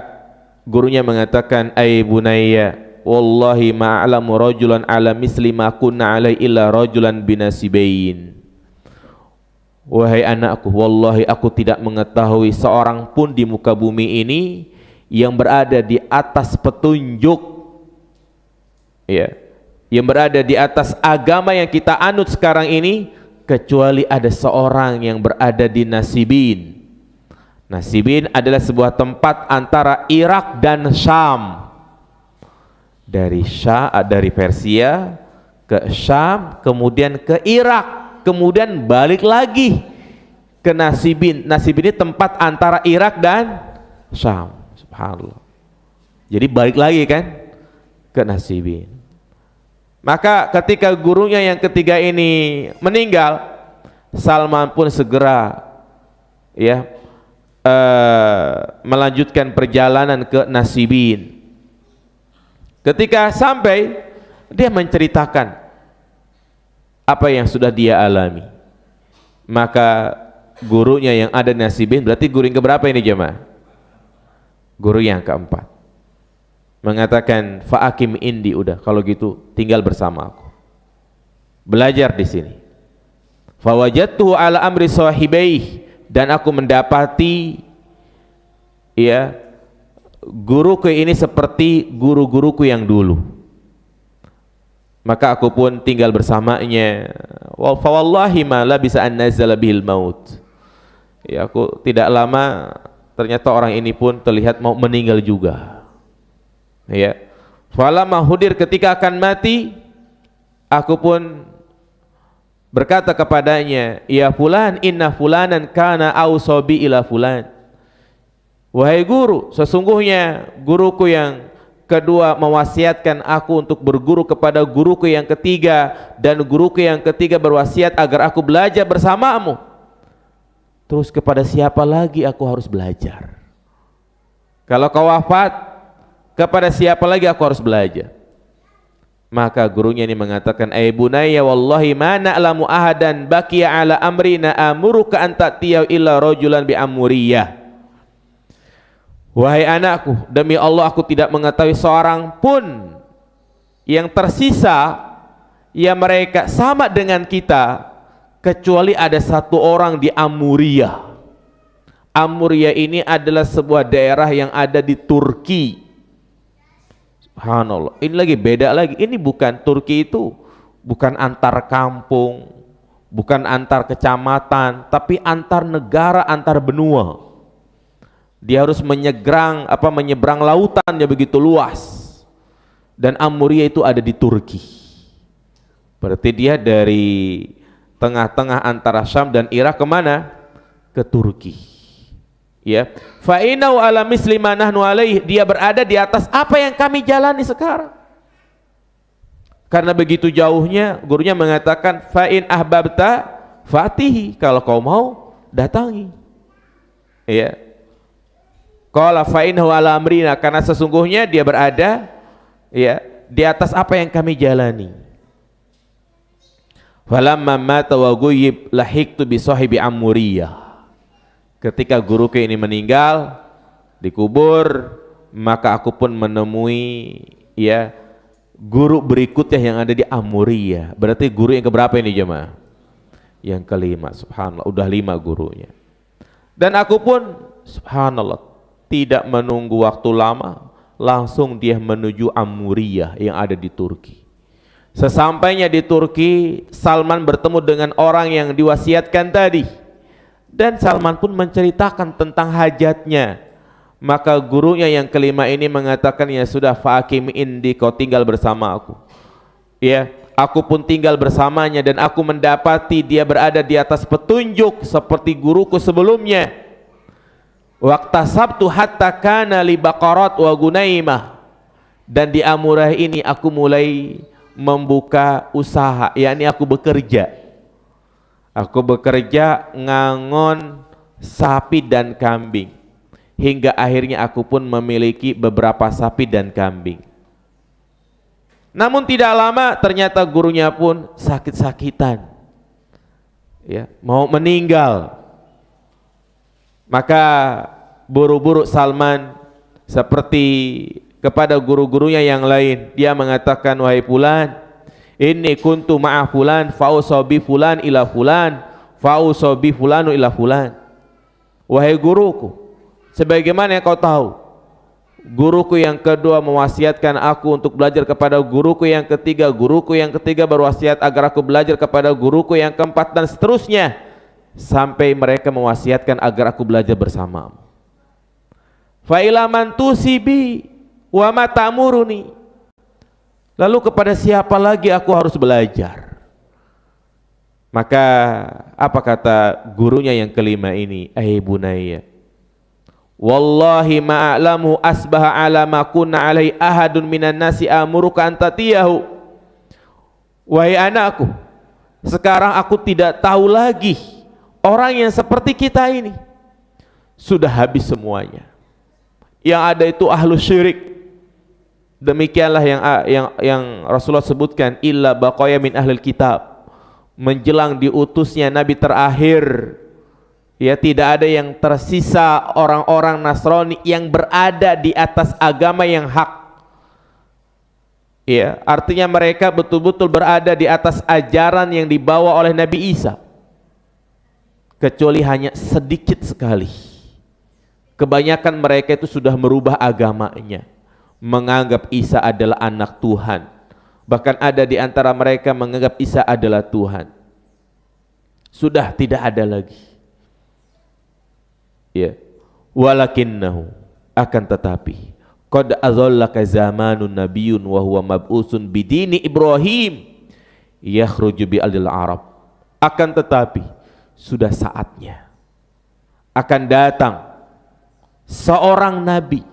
gurunya mengatakan, ai bunayya, wallahi ma'alamu rajulan ala misli ma kunna alai illa rajulan binasibain. Wahai anakku, wallahi aku tidak mengetahui seorang pun di muka bumi ini yang berada di atas petunjuk, ya, yang berada di atas agama yang kita anut sekarang ini, kecuali ada seorang yang berada di Nasibin. Nasibin adalah sebuah tempat antara Irak dan Syam. Dari Persia ke Syam, kemudian ke Irak, kemudian balik lagi ke Nasibin. Nasibin ini tempat antara Irak dan Syam. Subhanallah. Jadi balik lagi kan ke Nasibin. Maka ketika gurunya yang ketiga ini meninggal, Salman pun segera melanjutkan perjalanan ke Nasibin. Ketika sampai, dia menceritakan apa yang sudah dia alami. Maka gurunya yang ada di Nasibin, berarti guru yang keberapa ini jemaah? Guru yang keempat mengatakan, fa'akim indi, udah kalau gitu tinggal bersama aku, belajar di sini. Fawajadtuhu ala amri sahibaih, dan aku mendapati guruku ini seperti guru-guruku yang dulu. Maka aku pun tinggal bersamanya. Fa wallahi ma labisa an nazala bihil maut. Aku tidak lama ternyata orang ini pun terlihat mau meninggal juga. Falamma hudir, ketika akan mati, aku pun berkata kepadanya, ya fulan, inna fulanan kana ausobi ila fulan. Wahai guru, sesungguhnya guruku yang kedua mewasiatkan aku untuk berguru kepada guruku yang ketiga, dan guruku yang ketiga berwasiat agar aku belajar bersamamu. Terus kepada siapa lagi aku harus belajar? Kalau kau wafat, kepada siapa lagi aku harus belajar? Maka gurunya ini mengatakan, ay bunayya wallahi ma na'lamu ahadan baqiya ala amrina amuruka an ta'tiya illa rajulan bi amuriyah. Wahai anakku, demi Allah aku tidak mengetahui seorang pun yang tersisa yang mereka sama dengan kita, kecuali ada satu orang di Amuriyah. Amuriyah ini adalah sebuah daerah yang ada di Turki. Subhanallah, ini lagi beda lagi. Ini bukan Turki, itu bukan antar kampung, bukan antar kecamatan, tapi antar negara, antar benua. Dia harus menyeberang lautan yang begitu luas. Dan Amuriyah itu ada di Turki. Berarti dia dari tengah-tengah antara Syam dan Irak kemana? Ke Turki. Fa innahu ala misli ma nahnu alaihi, dia berada di atas apa yang kami jalani sekarang. Karena begitu jauhnya, gurunya mengatakan, fa in ahbabta fatihi, kalau kau mau datangi. Qala fa innahu ala amrina, karena sesungguhnya dia berada di atas apa yang kami jalani. Falamma mata wa ghayyib lahiqtu bi sahibi Amuriyah. Ketika guruku ini meninggal, dikubur, maka aku pun menemui guru berikutnya yang ada di Amuriyah. Berarti guru yang keberapa ini jemaah? Yang kelima. Subhanallah, udah 5 gurunya. Dan aku pun subhanallah tidak menunggu waktu lama, langsung dia menuju Amuriyah yang ada di Turki. Sesampainya di Turki, Salman bertemu dengan orang yang diwasiatkan tadi. Dan Salman pun menceritakan tentang hajatnya. Maka gurunya yang kelima ini mengatakan, ya sudah, fa'akim indi, kau tinggal bersama aku. Aku pun tinggal bersamanya dan aku mendapati dia berada di atas petunjuk seperti guruku sebelumnya. Waqta sabtu hatta kana li baqarat wa gunaimah. Dan di Amurah ini aku mulai membuka usaha, yakni aku bekerja. Aku bekerja ngangon sapi dan kambing. Hingga akhirnya aku pun memiliki beberapa sapi dan kambing. Namun tidak lama ternyata gurunya pun sakit-sakitan, ya, mau meninggal. Maka buru-buru Salman seperti kepada guru-gurunya yang lain, dia mengatakan, wahai fulan, inni kuntu ma'a fulan fa'usobi fulan ila fulan fa'usobi fulanu ila fulan. Wahai guruku, sebagaimana yang kau tahu, guruku yang kedua mewasiatkan aku untuk belajar kepada guruku yang ketiga, guruku yang ketiga berwasiat agar aku belajar kepada guruku yang keempat, dan seterusnya sampai mereka mewasiatkan agar aku belajar bersamamu. Fa ila man tusibi wa ma ta'muruni. Lalu kepada siapa lagi aku harus belajar? Maka apa kata gurunya yang kelima ini? Bunayya, wallahi ma'alamu asbaha ala ma kunna alai ahadun minan nasi amuruka antatiyahu. Wahai anakku, sekarang aku tidak tahu lagi orang yang seperti kita ini. Sudah habis semuanya. Yang ada itu ahlu syirik. Demikianlah yang Rasulullah sebutkan, illa baqaya min ahlil kitab. Menjelang diutusnya Nabi terakhir, ya, tidak ada yang tersisa orang-orang Nasrani yang berada di atas agama yang hak. Ya, artinya mereka betul-betul berada di atas ajaran yang dibawa oleh Nabi Isa. Kecuali hanya sedikit sekali. Kebanyakan mereka itu sudah merubah agamanya, menganggap Isa adalah anak Tuhan. Bahkan ada di antara mereka menganggap Isa adalah Tuhan. Sudah tidak ada lagi. Ya, walakinnahu, akan tetapi qad azallaka zamanun nabiyyun wa huwa mab'usun bidini Ibrahim yakhruju bi aldil Arab. Akan tetapi sudah saatnya akan datang seorang nabi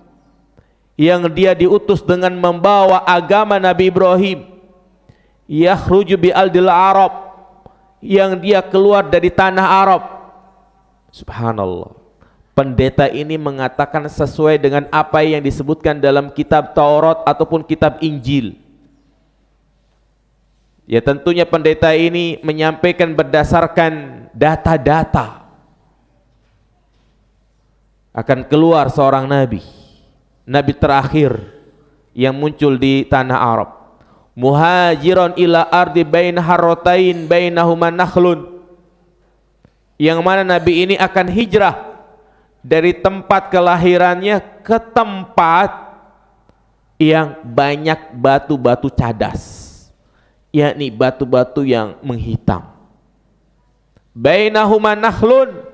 yang dia diutus dengan membawa agama Nabi Ibrahim, yakhruju bi aldil Arab, yang dia keluar dari tanah Arab. Subhanallah. Pendeta ini mengatakan sesuai dengan apa yang disebutkan dalam kitab Taurat ataupun kitab Injil. Ya, tentunya pendeta ini menyampaikan berdasarkan data-data. Akan keluar seorang nabi, nabi terakhir yang muncul di tanah Arab. Muhajiron ila ardi bain harrotain bainahuma nakhlun. Yang mana nabi ini akan hijrah dari tempat kelahirannya ke tempat yang banyak batu-batu cadas, yakni batu-batu yang menghitam. Bainahuma nakhlun,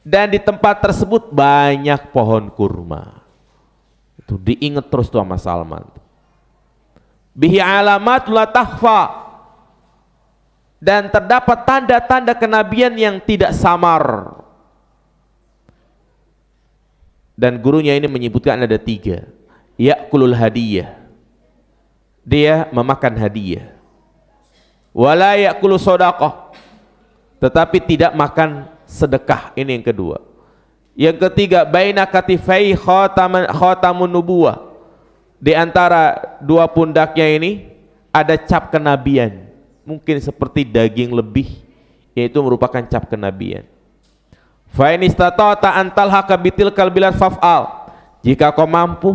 dan di tempat tersebut banyak pohon kurma. Itu diingat terus tuh sama Salman. Bihi alamat la takhfa, dan terdapat tanda-tanda kenabian yang tidak samar. Dan gurunya ini menyebutkan ada 3. Ya'kulul hadiyah, dia memakan hadiah. Wala ya'kulu shadaqah, tetapi tidak makan sedekah. Ini yang kedua. Yang ketiga, baina katifai khatamun nubuwah, di antara dua pundaknya ini ada cap kenabian, mungkin seperti daging lebih, yaitu merupakan cap kenabian. Fa in istata'ta an talhaqa bitilkal bilad faf'al, jika kau mampu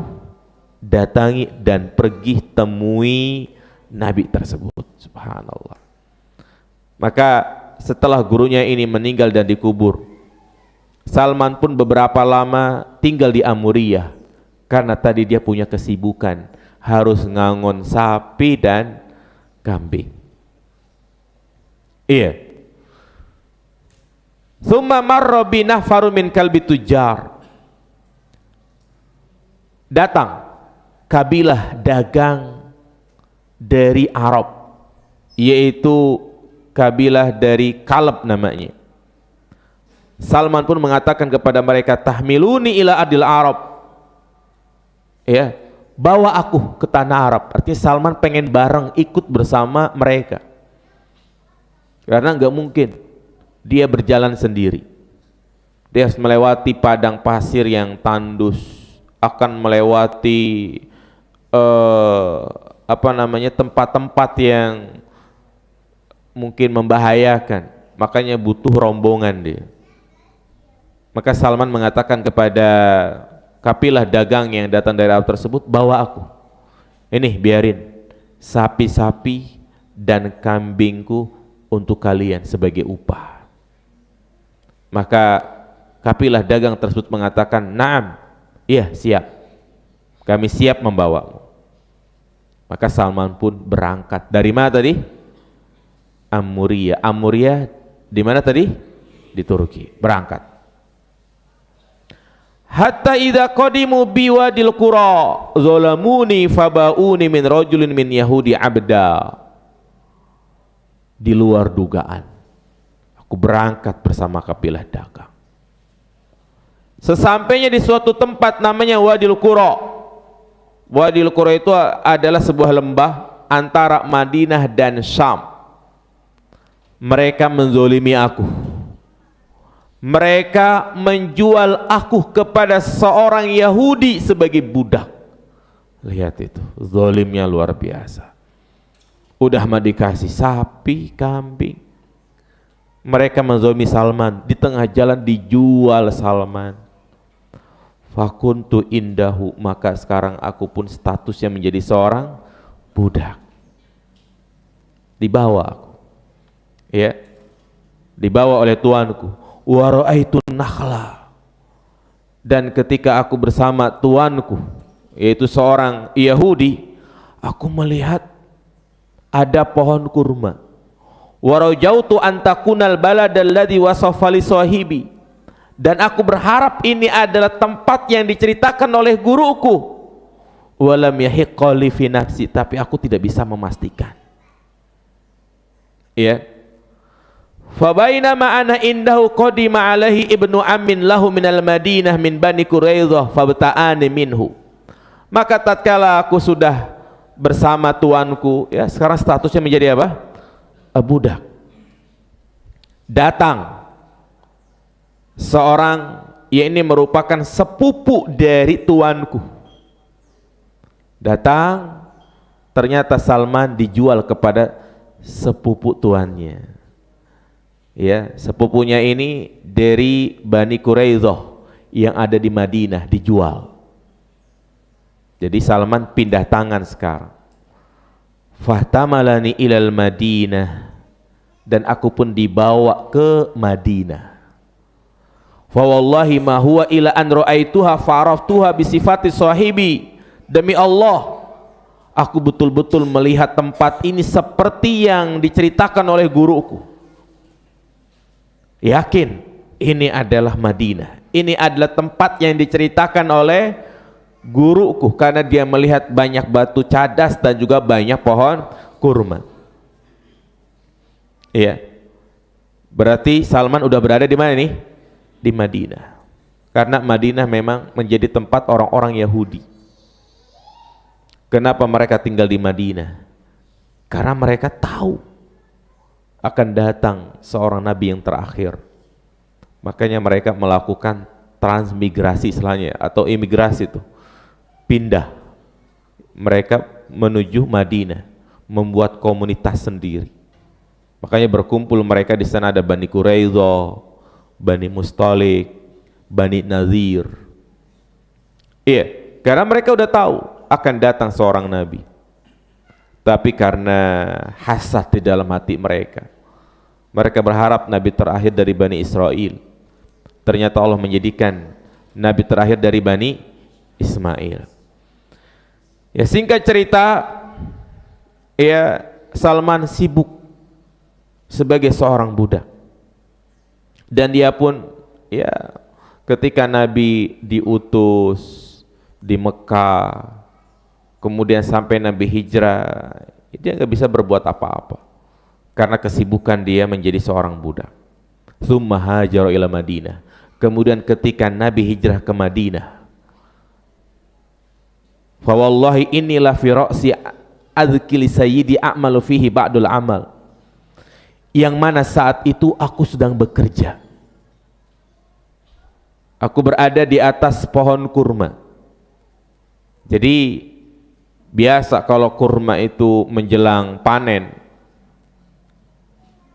datangi dan pergi temui nabi tersebut. Subhanallah. Maka setelah gurunya ini meninggal dan dikubur, Salman pun beberapa lama tinggal di Amuriyah, karena tadi dia punya kesibukan harus ngangon sapi dan kambing. Iya. Tsumma marra bi nahfaru min kalbi tujar. Datang kabilah dagang dari Arab. yaitu kabilah dari Kalab namanya. Salman pun mengatakan kepada mereka, tahmiluni ila adil Arab, ya, bawa aku ke tanah Arab. Artinya Salman pengen bareng ikut bersama mereka, karena nggak mungkin dia berjalan sendiri. Dia harus melewati padang pasir yang tandus, akan melewati tempat-tempat yang mungkin membahayakan, makanya butuh rombongan dia. Maka Salman mengatakan kepada kapilah dagang yang datang dari Arab tersebut, bawa aku, ini biarin sapi-sapi dan kambingku untuk kalian sebagai upah. Maka kapilah dagang tersebut mengatakan, naam, iya siap, kami siap membawamu. Maka Salman pun berangkat dari mana tadi? Amuriya. Amuriya di mana tadi? Di Turki. Berangkat. Hatta idza qadimu biwadil qura zalamuni fabauni min rajulin min yahudi abda. Di luar dugaan, aku berangkat bersama kabilah dagang. Sesampainya di suatu tempat namanya Wadil Qura. Wadil Qura itu adalah sebuah lembah antara Madinah dan Syam. Mereka menzolimi aku. Mereka menjual aku kepada seorang Yahudi sebagai budak. Lihat itu, zolimnya luar biasa. Udah mah dikasih sapi, kambing, mereka menzolimi Salman. Di tengah jalan dijual Salman. Fakuntu indahu, maka sekarang aku pun statusnya menjadi seorang budak. Dibawa aku, ya, dibawa oleh tuanku. Wa ra'aitu nakhla, dan ketika aku bersama tuanku, yaitu seorang Yahudi, aku melihat ada pohon kurma. Wa rajautu an takunal baladal ladzi wasafa li sahibi, dan aku berharap ini adalah tempat yang diceritakan oleh guruku. Walam yahiqqa li fi nafsi, tapi aku tidak bisa memastikan. Ya. Fa bainama ana indahu qadima alaihi ibnu ammin lahu minal Madinah min Bani Quraidzah fabta'ani minhu. Maka tatkala aku sudah bersama tuanku, ya, sekarang statusnya menjadi apa? Budak. Datang seorang, ya, ini merupakan sepupu dari tuanku. Datang, ternyata Salman dijual kepada sepupu tuannya. Ya, sepupunya ini dari Bani Quraidzah yang ada di Madinah, dijual. Jadi Salman pindah tangan sekarang. Fahtamalani ilal Madinah, dan aku pun dibawa ke Madinah. Fa wallahi ma huwa ila an ra'aituha fa'araftuha bi sifati sahibi. Demi Allah, aku betul-betul melihat tempat ini seperti yang diceritakan oleh guruku. Yakin ini adalah Madinah, ini adalah tempat yang diceritakan oleh guruku, karena dia melihat banyak batu cadas dan juga banyak pohon kurma. Iya, berarti Salman udah berada di mana nih? Di Madinah, karena Madinah memang menjadi tempat orang-orang Yahudi. Kenapa mereka tinggal di Madinah? Karena mereka tahu akan datang seorang nabi yang terakhir. Makanya mereka melakukan transmigrasi istilahnya, atau imigrasi itu, pindah mereka menuju Madinah, membuat komunitas sendiri. Makanya berkumpul mereka di sana, ada Bani Quraidzah, Bani Mustalik, Bani Nazir. Iya, karena mereka udah tahu akan datang seorang nabi. Tapi karena hasad di dalam hati mereka, mereka berharap nabi terakhir dari Bani Israel. Ternyata Allah menjadikan nabi terakhir dari Bani Ismail. Ya, singkat cerita, ya, Salman sibuk sebagai seorang budak. Dan dia pun, ya, ketika Nabi diutus di Mekah, kemudian sampai Nabi hijrah, dia nggak bisa berbuat apa-apa. karena kesibukan dia menjadi seorang budak. Tsumma hajara ila Madinah. Kemudian ketika Nabi hijrah ke Madinah, fa wallahi inilah fi ra'si adzkili sayyidi a'malu fihi ba'dul amal. Yang mana saat itu aku sedang bekerja. Aku berada di atas pohon kurma. Jadi biasa kalau kurma itu menjelang panen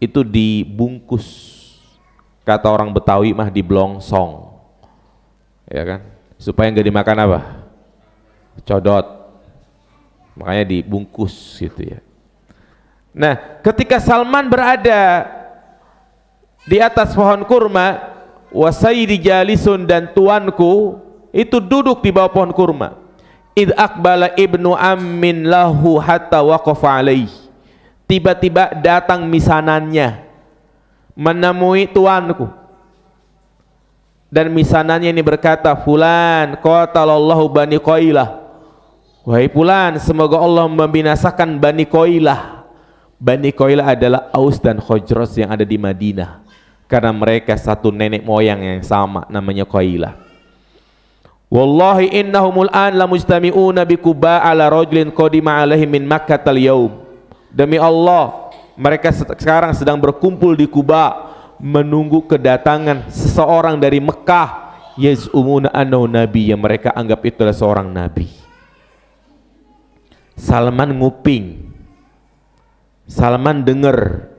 itu dibungkus, kata orang Betawi mah diblongsong, ya kan, supaya nggak dimakan apa, codot, makanya dibungkus gitu ya. Nah, ketika Salman berada di atas pohon kurma, wa sayyidi jalisun, dan tuanku itu duduk di bawah pohon kurma. Id aqbala ibnu ammin lahu hatta waqafa alaih. Tiba-tiba datang misanannya menemui tuanku, dan misanannya ini berkata, fulan qatalallahu bani Qailah. Wahai fulan, semoga Allah membinasakan Bani Qailah. Bani Qailah adalah Aus dan Khazraj yang ada di Madinah, karena mereka satu nenek moyang yang sama, namanya Qailah. Wallahi innahumul an la mujtami'una bi Quba ala rajulin qadima alaihi min Makkah al-yaum. Demi Allah, mereka sekarang sedang berkumpul di Quba menunggu kedatangan seseorang dari Mekah, yaz'umuna annahu nabi, yang mereka anggap itu adalah seorang nabi. Salman nguping, Salman dengar.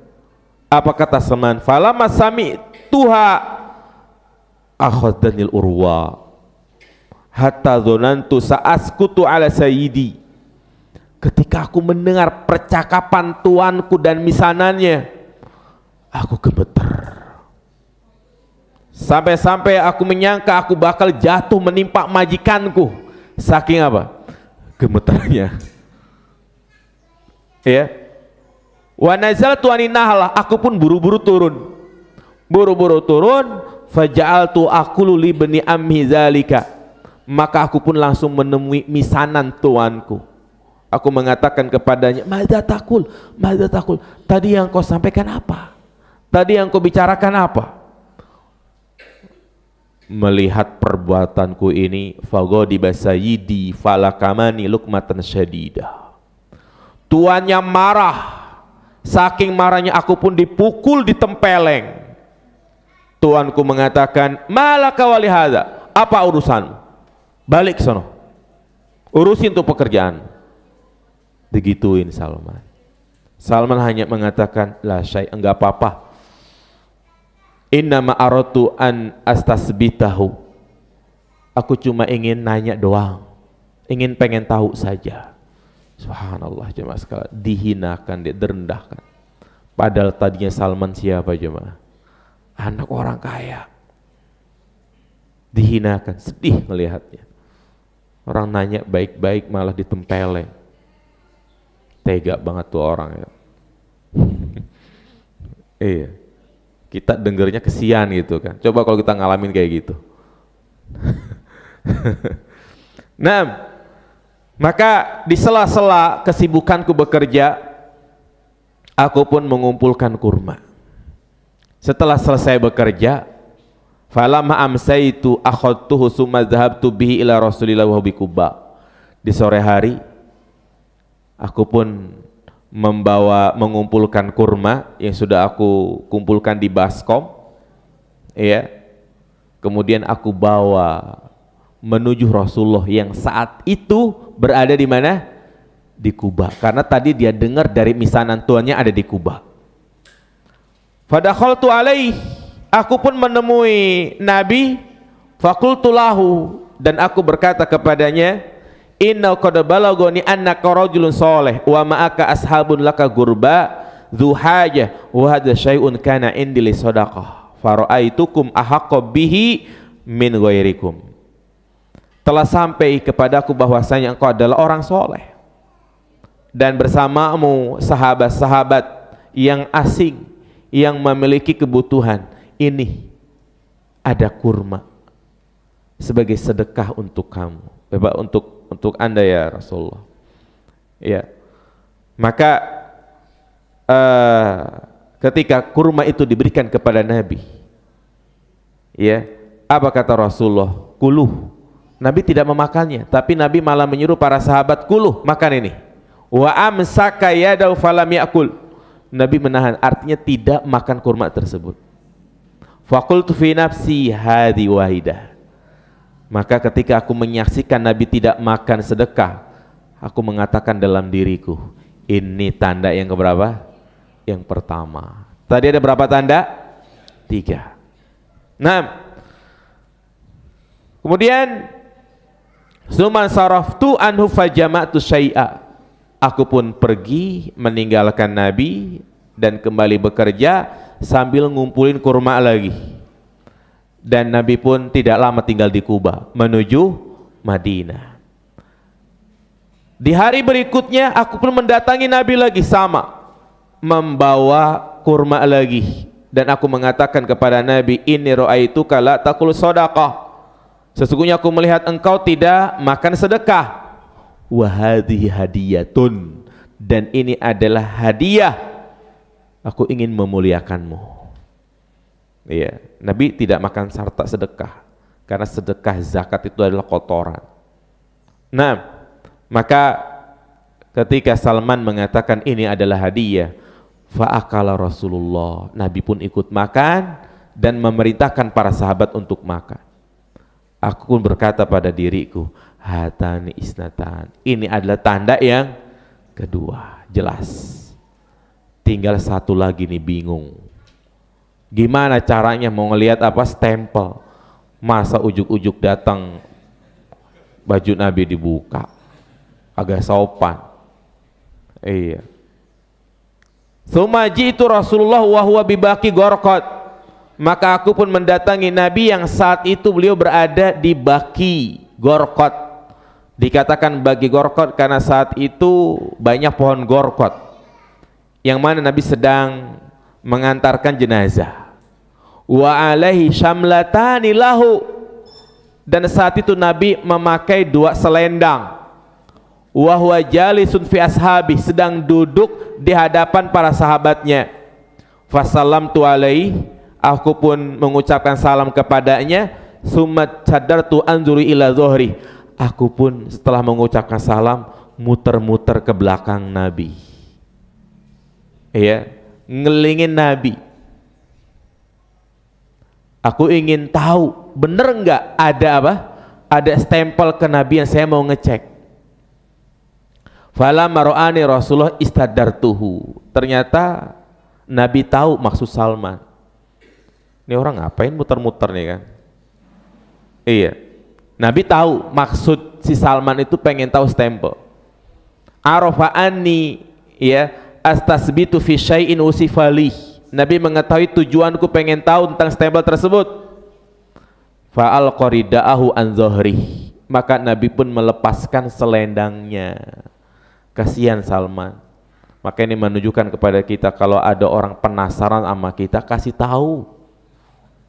Apa kata Salman? Falamma sami'tuha akhadhanil urwa hatta dzanantu sa'askutu ala sayyidi. Ketika aku mendengar percakapan tuanku dan misanannya, aku gemeter. Sampai-sampai aku menyangka aku bakal jatuh menimpa majikanku. Saking apa? Gemetarnya. Ya. Wa nazaltu anin nahlah, aku pun buru-buru turun. Buru-buru turun, faja'altu aqulu li bani ammi zalika. Maka aku pun langsung menemui misanan tuanku. Aku mengatakan kepadanya, madza taqul? Madza taqul? Tadi yang kau sampaikan apa? Tadi yang kau bicarakan apa? Melihat perbuatanku ini, faghadiba sayyidi falakamani lukmatan syadidah. Tuannya marah. Saking marahnya aku pun dipukul, ditempeleng. Tuanku mengatakan, malaka wali hadza? Apa urusanmu? Balik sono, urusin tuh pekerjaan. Digituin Salman. Salman hanya mengatakan, la syai', enggak apa-apa. Innama aratu an astasbitahu. Aku cuma ingin nanya doang, pengen tahu saja. Subhanallah jemaah sekalian, dihinakan, direndahkan. Padahal tadinya Salman siapa jemaah? Anak orang kaya. Dihinakan, sedih melihatnya. Orang nanya baik-baik malah ditempeleng. Tega banget tuh orang ya. Iya. Kita dengernya kesian gitu kan. Coba kalau kita ngalamin kayak gitu. Nah, maka di sela-sela kesibukanku bekerja, aku pun mengumpulkan kurma. Setelah selesai bekerja, falamma amsaitu akhadtuhu summa dhahabtu bihi ila Rasulillah wa bi Quba. Di sore hari aku pun mengumpulkan kurma yang sudah aku kumpulkan di baskom, ya. Kemudian aku bawa menuju Rasulullah yang saat itu berada di mana? Di Quba. Karena tadi dia dengar dari misanan tuannya ada di Quba. Fadakhaltu alaihi, aku pun menemui Nabi, faqultu lahu, dan aku berkata kepadanya, inna qad balagani annaka rajulun salih wa ma'aka ashabun laka gurba dzu hajah wa hadza syai'un kana indi li shadaqah fara'aitukum ahaqqa bihi min ghairikum. Telah sampai kepadaku bahwasanya engkau adalah orang soleh dan bersamamu sahabat-sahabat yang asing yang memiliki kebutuhan. Ini ada kurma sebagai sedekah untuk kamu, untuk Anda ya Rasulullah. Ya. Maka ketika kurma itu diberikan kepada Nabi, ya, apa kata Rasulullah? Kuluh. Nabi tidak memakannya, tapi Nabi malah menyuruh para sahabat, kuluh, makan ini. Wa amsaka yadahu falam ya'kul. Nabi menahan, artinya tidak makan kurma tersebut. Faqultu fi nafsi hadi wahidah. Maka ketika aku menyaksikan Nabi tidak makan sedekah, aku mengatakan dalam diriku, ini tanda yang keberapa? Yang pertama. Tadi ada berapa tanda? 3. Nah, kemudian suman saraftu anhu fajama'tu syai'a. Aku pun pergi meninggalkan Nabi dan kembali bekerja sambil ngumpulin kurma lagi. Dan Nabi pun tidak lama tinggal di Kuba menuju Madinah. Di hari berikutnya aku pun mendatangi Nabi lagi, sama membawa kurma lagi, dan aku mengatakan kepada Nabi, inni ra'aituka la taqul shadaqah. Sesungguhnya aku melihat engkau tidak makan sedekah. Wa hadhihi hadiyatun, dan ini adalah hadiah. Aku ingin memuliakanmu. Iya, Nabi tidak makan sarta sedekah karena sedekah zakat itu adalah kotoran. Nah, maka ketika Salman mengatakan ini adalah hadiah, fa'akala Rasulullah, Nabi pun ikut makan dan memerintahkan para sahabat untuk makan. Aku pun berkata pada diriku, hatani isnatan, ini adalah tanda yang kedua, jelas. Tinggal satu lagi nih, bingung. Gimana caranya mau ngelihat apa stempel? Masa ujuk-ujuk datang baju Nabi dibuka, agak sopan. Iya. Sumaji itu Rasulullah wa huwa bibaki gorqat. Maka aku pun mendatangi Nabi yang saat itu beliau berada di Baki Gorqat. Dikatakan Baki Gorqat karena saat itu banyak pohon gorqat, yang mana Nabi sedang mengantarkan jenazah. Wa alaihi syamlatani lahu, dan saat itu Nabi memakai 2 selendang. Wa huwa jalisun fi ashabi, sedang duduk di hadapan para sahabatnya. Fasallamtu alaihi, aku pun mengucapkan salam kepadanya. Summat sadartu anzuri ila zuhri, aku pun setelah mengucapkan salam muter-muter ke belakang Nabi, ya, ngelingin Nabi. Aku ingin tahu bener enggak ada apa? Ada stempel kenabian, saya mau ngecek. Fala maro'ani Rasulullah istadartuhu. Ternyata Nabi tahu maksud Salman. Ini orang ngapain muter-muter nih kan? Iya. Nabi tahu maksud si Salman itu pengen tahu stempel. Arafa anni, ya, astasbitu fi syai'in usifali. Nabi mengetahui tujuanku pengen tahu tentang stempel tersebut. Fa'al qarida'ahu an zuhri, maka Nabi pun melepaskan selendangnya. Kasihan Salman. Maka ini menunjukkan kepada kita, kalau ada orang penasaran sama kita, kasih tahu.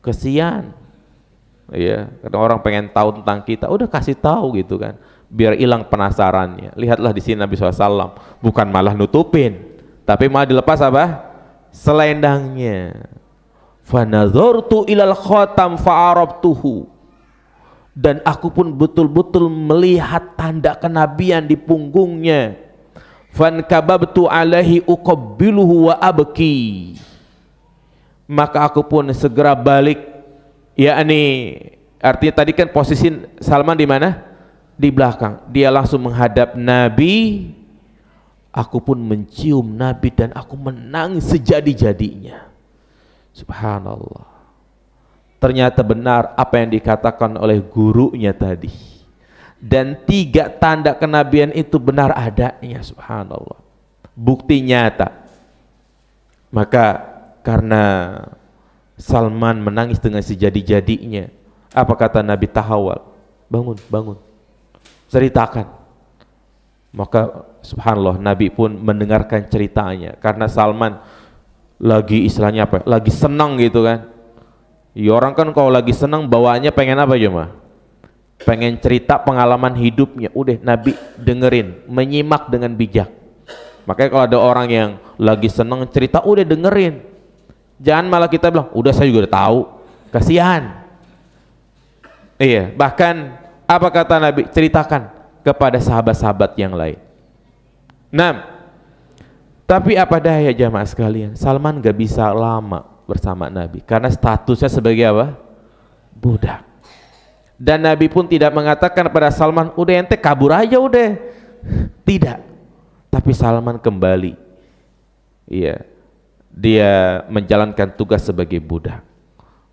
Kasihan, ya, karena orang pengen tahu tentang kita, udah kasih tahu gitu kan, biar hilang penasarannya. Lihatlah di sini Nabi SAW bukan malah nutupin, tapi malah dilepas apa? Selendangnya. Fanazartu ilal khatam fa'arabtuhu, dan aku pun betul-betul melihat tanda kenabian di punggungnya. Fankababtu alaihi uqabbiluhu wa abki, maka aku pun segera balik, yakni artinya tadi kan posisi Salman di mana? Di belakang. Dia langsung menghadap Nabi. Aku pun mencium Nabi dan aku menangis sejadi-jadinya. Subhanallah. Ternyata benar apa yang dikatakan oleh gurunya tadi. Dan 3 tanda kenabian itu benar adanya. Subhanallah. Bukti nyata. Maka karena Salman menangis dengan sejadi-jadinya, apa kata Nabi? Tahawal, bangun, bangun, ceritakan. Maka subhanallah, Nabi pun mendengarkan ceritanya, karena Salman lagi istilahnya apa? Lagi senang gitu kan. Ya, orang kan kalau lagi senang bawaannya pengen apa cuma? Pengen cerita pengalaman hidupnya. Udah Nabi dengerin, menyimak dengan bijak. Makanya kalau ada orang yang lagi seneng cerita, udah dengerin. Jangan malah kita bilang, udah saya juga udah tahu. Kasihan. Iya, bahkan apa kata Nabi? Ceritakan kepada sahabat-sahabat yang lain. Nah, tapi apa daya jamaah sekalian, Salman gak bisa lama bersama Nabi karena statusnya sebagai apa? Budak. Dan Nabi pun tidak mengatakan kepada Salman, udah ente kabur aja udah. Tidak. Tapi Salman kembali. Iya. Dia menjalankan tugas sebagai budak.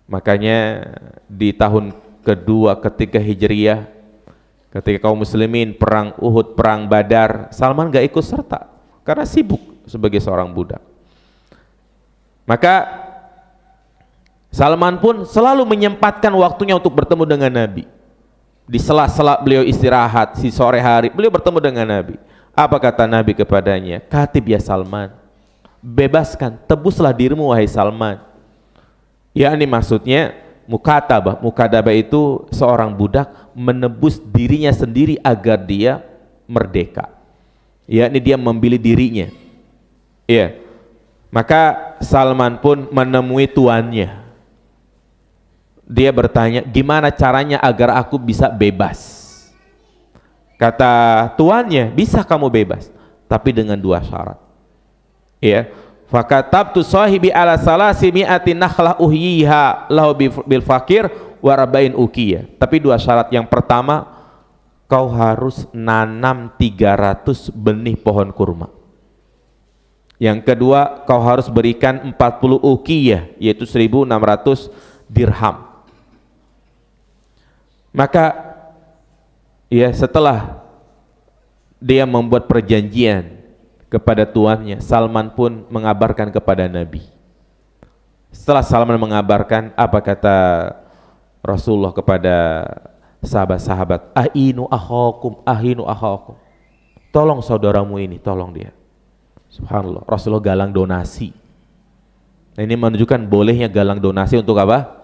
Makanya di tahun kedua ketika Hijriyah, ketika kaum muslimin perang Uhud, perang Badar, Salman gak ikut serta karena sibuk sebagai seorang budak. Maka Salman pun selalu menyempatkan waktunya untuk bertemu dengan Nabi. Di sela-sela beliau istirahat, si sore hari beliau bertemu dengan Nabi. Apa kata Nabi kepadanya? Katib ya Salman, bebaskan, tebuslah dirimu wahai Salman. Ya, ini maksudnya mukatabah. Mukatabah itu seorang budak menebus dirinya sendiri agar dia merdeka. Ya, ini dia membeli dirinya. Ya, maka Salman pun menemui tuannya. Dia bertanya, gimana caranya agar aku bisa bebas? Kata tuannya, bisa kamu bebas, tapi dengan dua syarat. Ya, fakatabtu sahibi ala salasi mi'ati nakhlah uhyiha lahu bil fakir warabain ukiya. Tapi dua syarat. Yang pertama, kau harus nanam 300 benih pohon kurma. Yang kedua, kau harus berikan 40 uqiyah, yaitu 1.600 dirham. Maka ya, setelah dia membuat perjanjian kepada tuannya, Salman pun mengabarkan kepada Nabi. Setelah Salman mengabarkan, apa kata Rasulullah kepada sahabat-sahabat? Ahinu akhakum, tolong saudaramu ini, tolong dia. Subhanallah, Rasulullah galang donasi. Nah, ini menunjukkan bolehnya galang donasi untuk apa?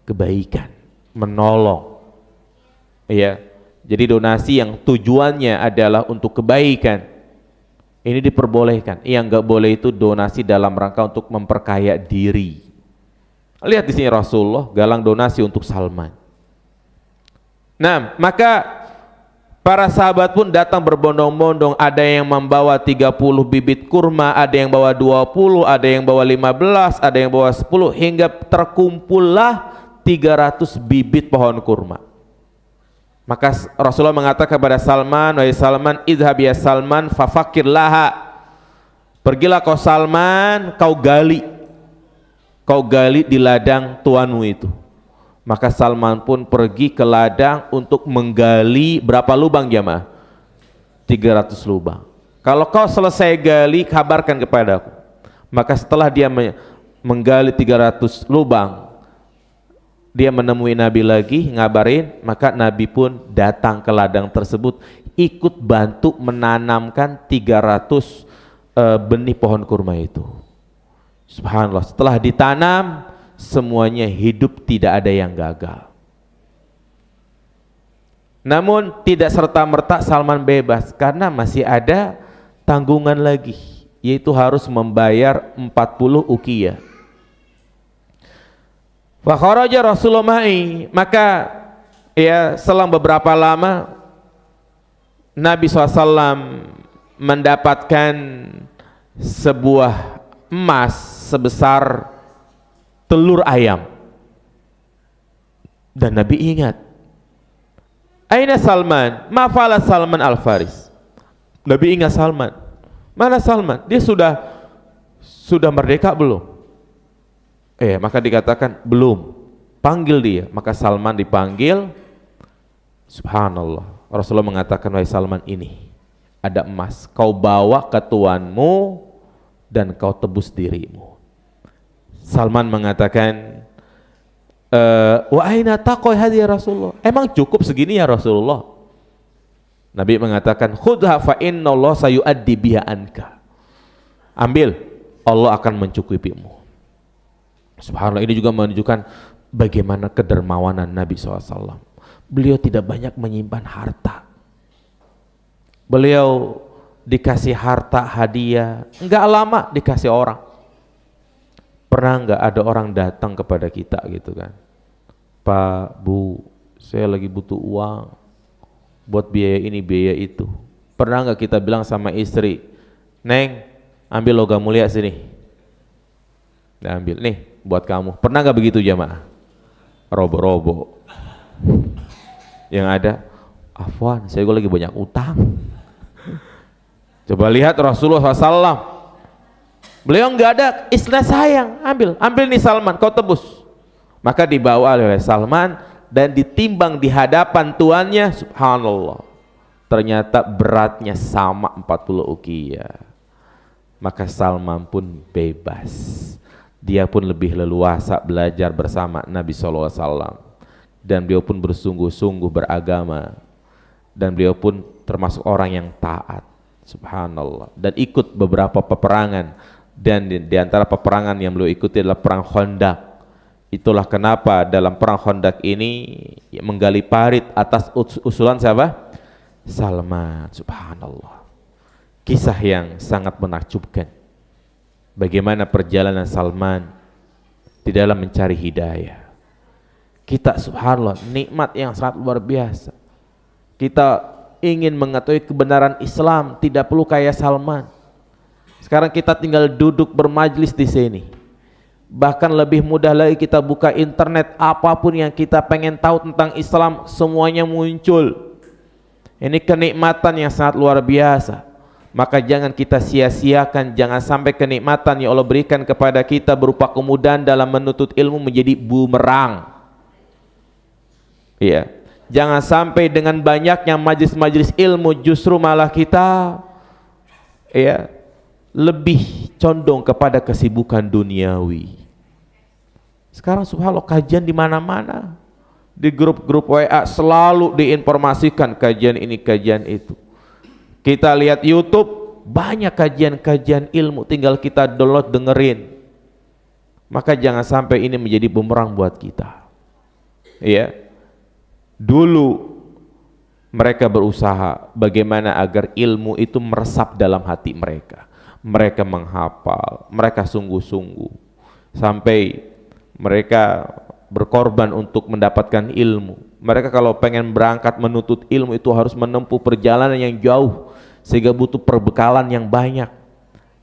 Kebaikan, menolong. Iya, jadi donasi yang tujuannya adalah untuk kebaikan, ini diperbolehkan. Yang enggak boleh itu donasi dalam rangka untuk memperkaya diri. Lihat di sini Rasulullah galang donasi untuk Salman. Nah, maka para sahabat pun datang berbondong-bondong. Ada yang membawa 30 bibit kurma, ada yang bawa 20, ada yang bawa 15, ada yang bawa 10, hingga terkumpullah 300 bibit pohon kurma. Maka Rasulullah mengatakan kepada Salman, wahai Salman, idhab ya Salman fafakir laha. Pergilah kau Salman, kau gali di ladang tuanmu itu. Maka Salman pun pergi ke ladang untuk menggali berapa lubang jamaah? 300 lubang. Kalau kau selesai gali, kabarkan kepadaku. Maka setelah dia menggali 300 lubang, dia menemui Nabi lagi, ngabarin, maka Nabi pun datang ke ladang tersebut, ikut bantu menanamkan 300 benih pohon kurma itu. Subhanallah, setelah ditanam, semuanya hidup, tidak ada yang gagal. Namun tidak serta-merta Salman bebas, karena masih ada tanggungan lagi, yaitu harus membayar 40 uqiyah. Wa kharaja Rasulullah ma'i, maka ya selang beberapa lama Nabi SAW mendapatkan sebuah emas sebesar telur ayam. Dan Nabi ingat, aina Salman? Ma fa'ala Salman al-Faris? Nabi ingat Salman. Mana Salman? Dia sudah merdeka belum? Maka dikatakan belum. Panggil dia. Maka Salman dipanggil. Subhanallah, Rasulullah mengatakan, wahai Salman, ini ada emas, kau bawa ke tuanmu dan kau tebus dirimu. Salman mengatakan, wa aina taqwa hadhi ya Rasulullah? Emang cukup segini ya Rasulullah? Nabi mengatakan, khudha fa innallaha sayuaddi biha anka. Ambil, Allah akan mencukupimu. Subhanallah, ini juga menunjukkan bagaimana kedermawanan Nabi SAW. Beliau tidak banyak menyimpan harta. Beliau dikasih harta hadiah, enggak lama dikasih orang. Pernah enggak ada orang datang kepada kita gitu kan, Pak, Bu, saya lagi butuh uang buat biaya ini biaya itu. Pernah enggak kita bilang sama istri, Neng, ambil logam mulia sini, nah, ambil nih buat kamu. Pernah enggak begitu jamaah? Robo-robo. Yang ada, Afwan, saya lagi banyak utang. Coba lihat Rasulullah SAW, beliau nggak ada istilah sayang, ambil nih Salman, kau tebus. Maka dibawa oleh Salman dan ditimbang di hadapan tuannya, subhanallah, ternyata beratnya sama 40 uqiyah. Maka Salman pun bebas, dia pun lebih leluasa belajar bersama Nabi SAW, dan beliau pun bersungguh-sungguh beragama, dan beliau pun termasuk orang yang taat, subhanallah, dan ikut beberapa peperangan. Dan di antara peperangan yang beliau ikuti adalah perang Khandaq. Itulah kenapa dalam perang Khandaq ini menggali parit atas usulan siapa? Salman, subhanallah. Kisah yang sangat menakjubkan. Bagaimana perjalanan Salman di dalam mencari hidayah. Kita subhanallah, nikmat yang sangat luar biasa. Kita ingin mengetahui kebenaran Islam, tidak perlu kayak Salman. Sekarang kita tinggal duduk bermajlis di sini. Bahkan lebih mudah lagi, kita buka internet, apapun yang kita pengen tahu tentang Islam semuanya muncul. Ini kenikmatan yang sangat luar biasa. Maka jangan kita sia-siakan, jangan sampai kenikmatan yang Allah berikan kepada kita berupa kemudahan dalam menuntut ilmu menjadi bumerang. Iya. Jangan sampai dengan banyaknya majlis-majlis ilmu justru malah kita lebih condong kepada kesibukan duniawi. Sekarang subhanallah kajian di mana-mana. Di grup-grup WA selalu diinformasikan kajian ini, kajian itu. Kita lihat YouTube, banyak kajian-kajian ilmu, tinggal kita download, dengerin. Maka jangan sampai ini menjadi bumerang buat kita. Iya. Dulu mereka berusaha bagaimana agar ilmu itu meresap dalam hati mereka. Mereka menghafal, mereka sungguh-sungguh sampai mereka berkorban untuk mendapatkan ilmu. Mereka kalau pengen berangkat menuntut ilmu itu harus menempuh perjalanan yang jauh, sehingga butuh perbekalan yang banyak.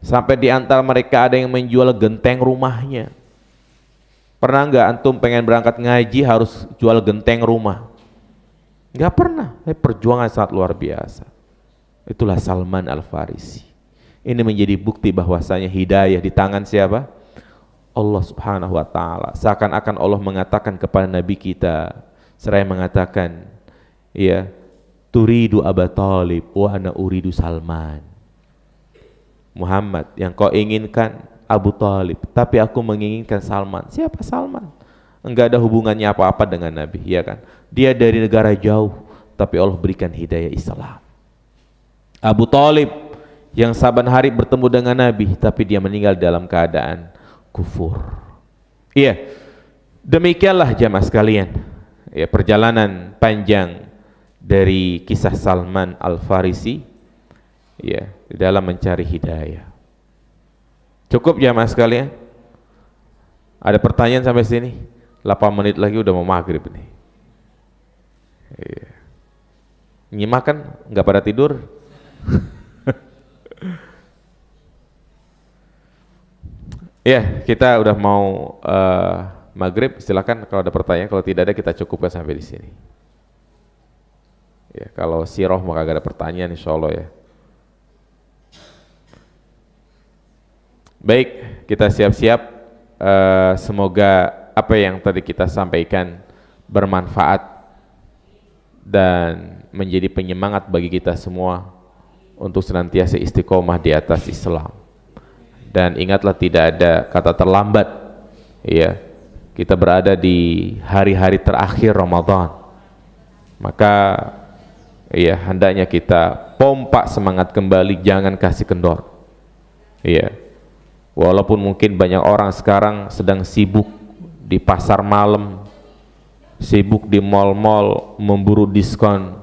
Sampai di antara mereka ada yang menjual genteng rumahnya. Pernah nggak antum pengen berangkat ngaji harus jual genteng rumah? Nggak pernah. Perjuangan sangat luar biasa. Itulah Salman Al-Farisi. Ini menjadi bukti bahwasanya hidayah di tangan siapa? Allah Subhanahu wa taala. Seakan-akan Allah mengatakan kepada nabi kita, seraya mengatakan, ya, turidu Aba Thalib wa ana uridu Salman. Muhammad, yang kau inginkan Abu Thalib, tapi aku menginginkan Salman. Siapa Salman? Enggak ada hubungannya apa-apa dengan Nabi, ya kan? Dia dari negara jauh, tapi Allah berikan hidayah Islam. Abu Thalib yang saban hari bertemu dengan Nabi, tapi dia meninggal dalam keadaan kufur. Iya, demikianlah jamaah sekalian, ya, perjalanan panjang dari kisah Salman Al-Farisi, ya, di dalam mencari hidayah. Cukup jamaah sekalian? Ada pertanyaan sampai sini? 8 menit lagi udah mau maghrib nih. Iya. Nyimak kan? Nggak pada tidur? Ya, kita udah mau maghrib. Silakan kalau ada pertanyaan. Kalau tidak ada kita cukupkan sampai di sini. Ya, kalau sirah maka gak ada pertanyaan, insya Allah ya. Baik, kita siap-siap. Semoga apa yang tadi kita sampaikan bermanfaat dan menjadi penyemangat bagi kita semua untuk senantiasa istiqomah di atas Islam. Dan ingatlah, tidak ada kata terlambat, ya. Kita berada di hari-hari terakhir Ramadan, maka ya hendaknya kita pompa semangat kembali, jangan kasih kendor, ya. Walaupun mungkin banyak orang sekarang sedang sibuk di pasar malam, sibuk di mal-mal memburu diskon,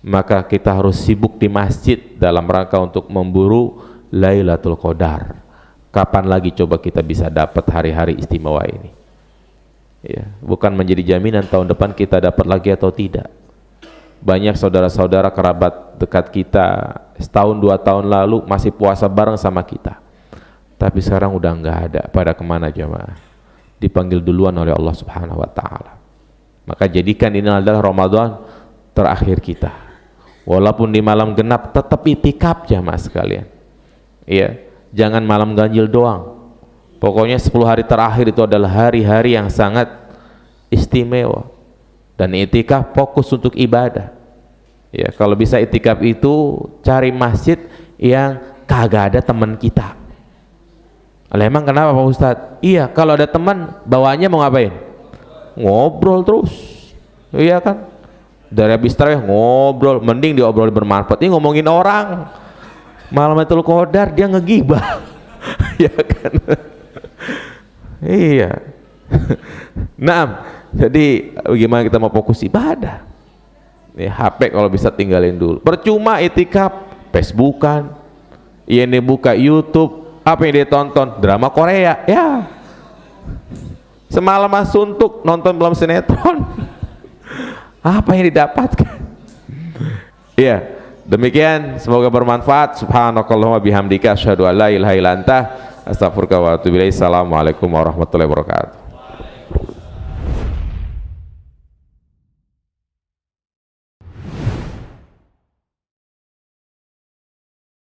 maka kita harus sibuk di masjid dalam rangka untuk memburu Lailatul Qadar. Kapan lagi coba kita bisa dapat hari-hari istimewa ini? Ya, bukan menjadi jaminan tahun depan kita dapat lagi atau tidak. Banyak saudara-saudara kerabat dekat kita setahun 2 tahun lalu masih puasa bareng sama kita, tapi sekarang udah nggak ada. Pada kemana jemaah? Dipanggil duluan oleh Allah Subhanahu Wa Taala. Maka jadikan ini adalah Ramadan terakhir kita. Walaupun di malam genap tetap itikaf jemaah sekalian. Iya, jangan malam ganjil doang. Pokoknya 10 hari terakhir itu adalah hari-hari yang sangat istimewa. Dan itikaf fokus untuk ibadah. Ya, kalau bisa itikaf itu cari masjid yang kagak ada teman kita. Lah emang kenapa Pak Ustadz? Iya, kalau ada teman bawaannya mau ngapain? Ngobrol terus. Iya kan? Dari habis tarawih ngobrol, mending diobrol bermanfaat. Ini ngomongin orang. Malam Lailatul Qadar dia ngegibah. Ya kan? Iya. Nah, jadi bagaimana kita mau fokus ibadah? Ya, HP kalau bisa tinggalin dulu. Percuma itikaf, Facebookan, ini buka YouTube, apa yang dia tonton? Drama Korea, ya. Semalam suntuk nonton film sinetron. Apa yang didapatkan? Iya, demikian. Semoga bermanfaat. Subhanakallahumma bihamdika asyhadu an la ilaha illa anta astaghfiruka wa atubu ilaik. Assalamualaikum warahmatullahi wabarakatuh.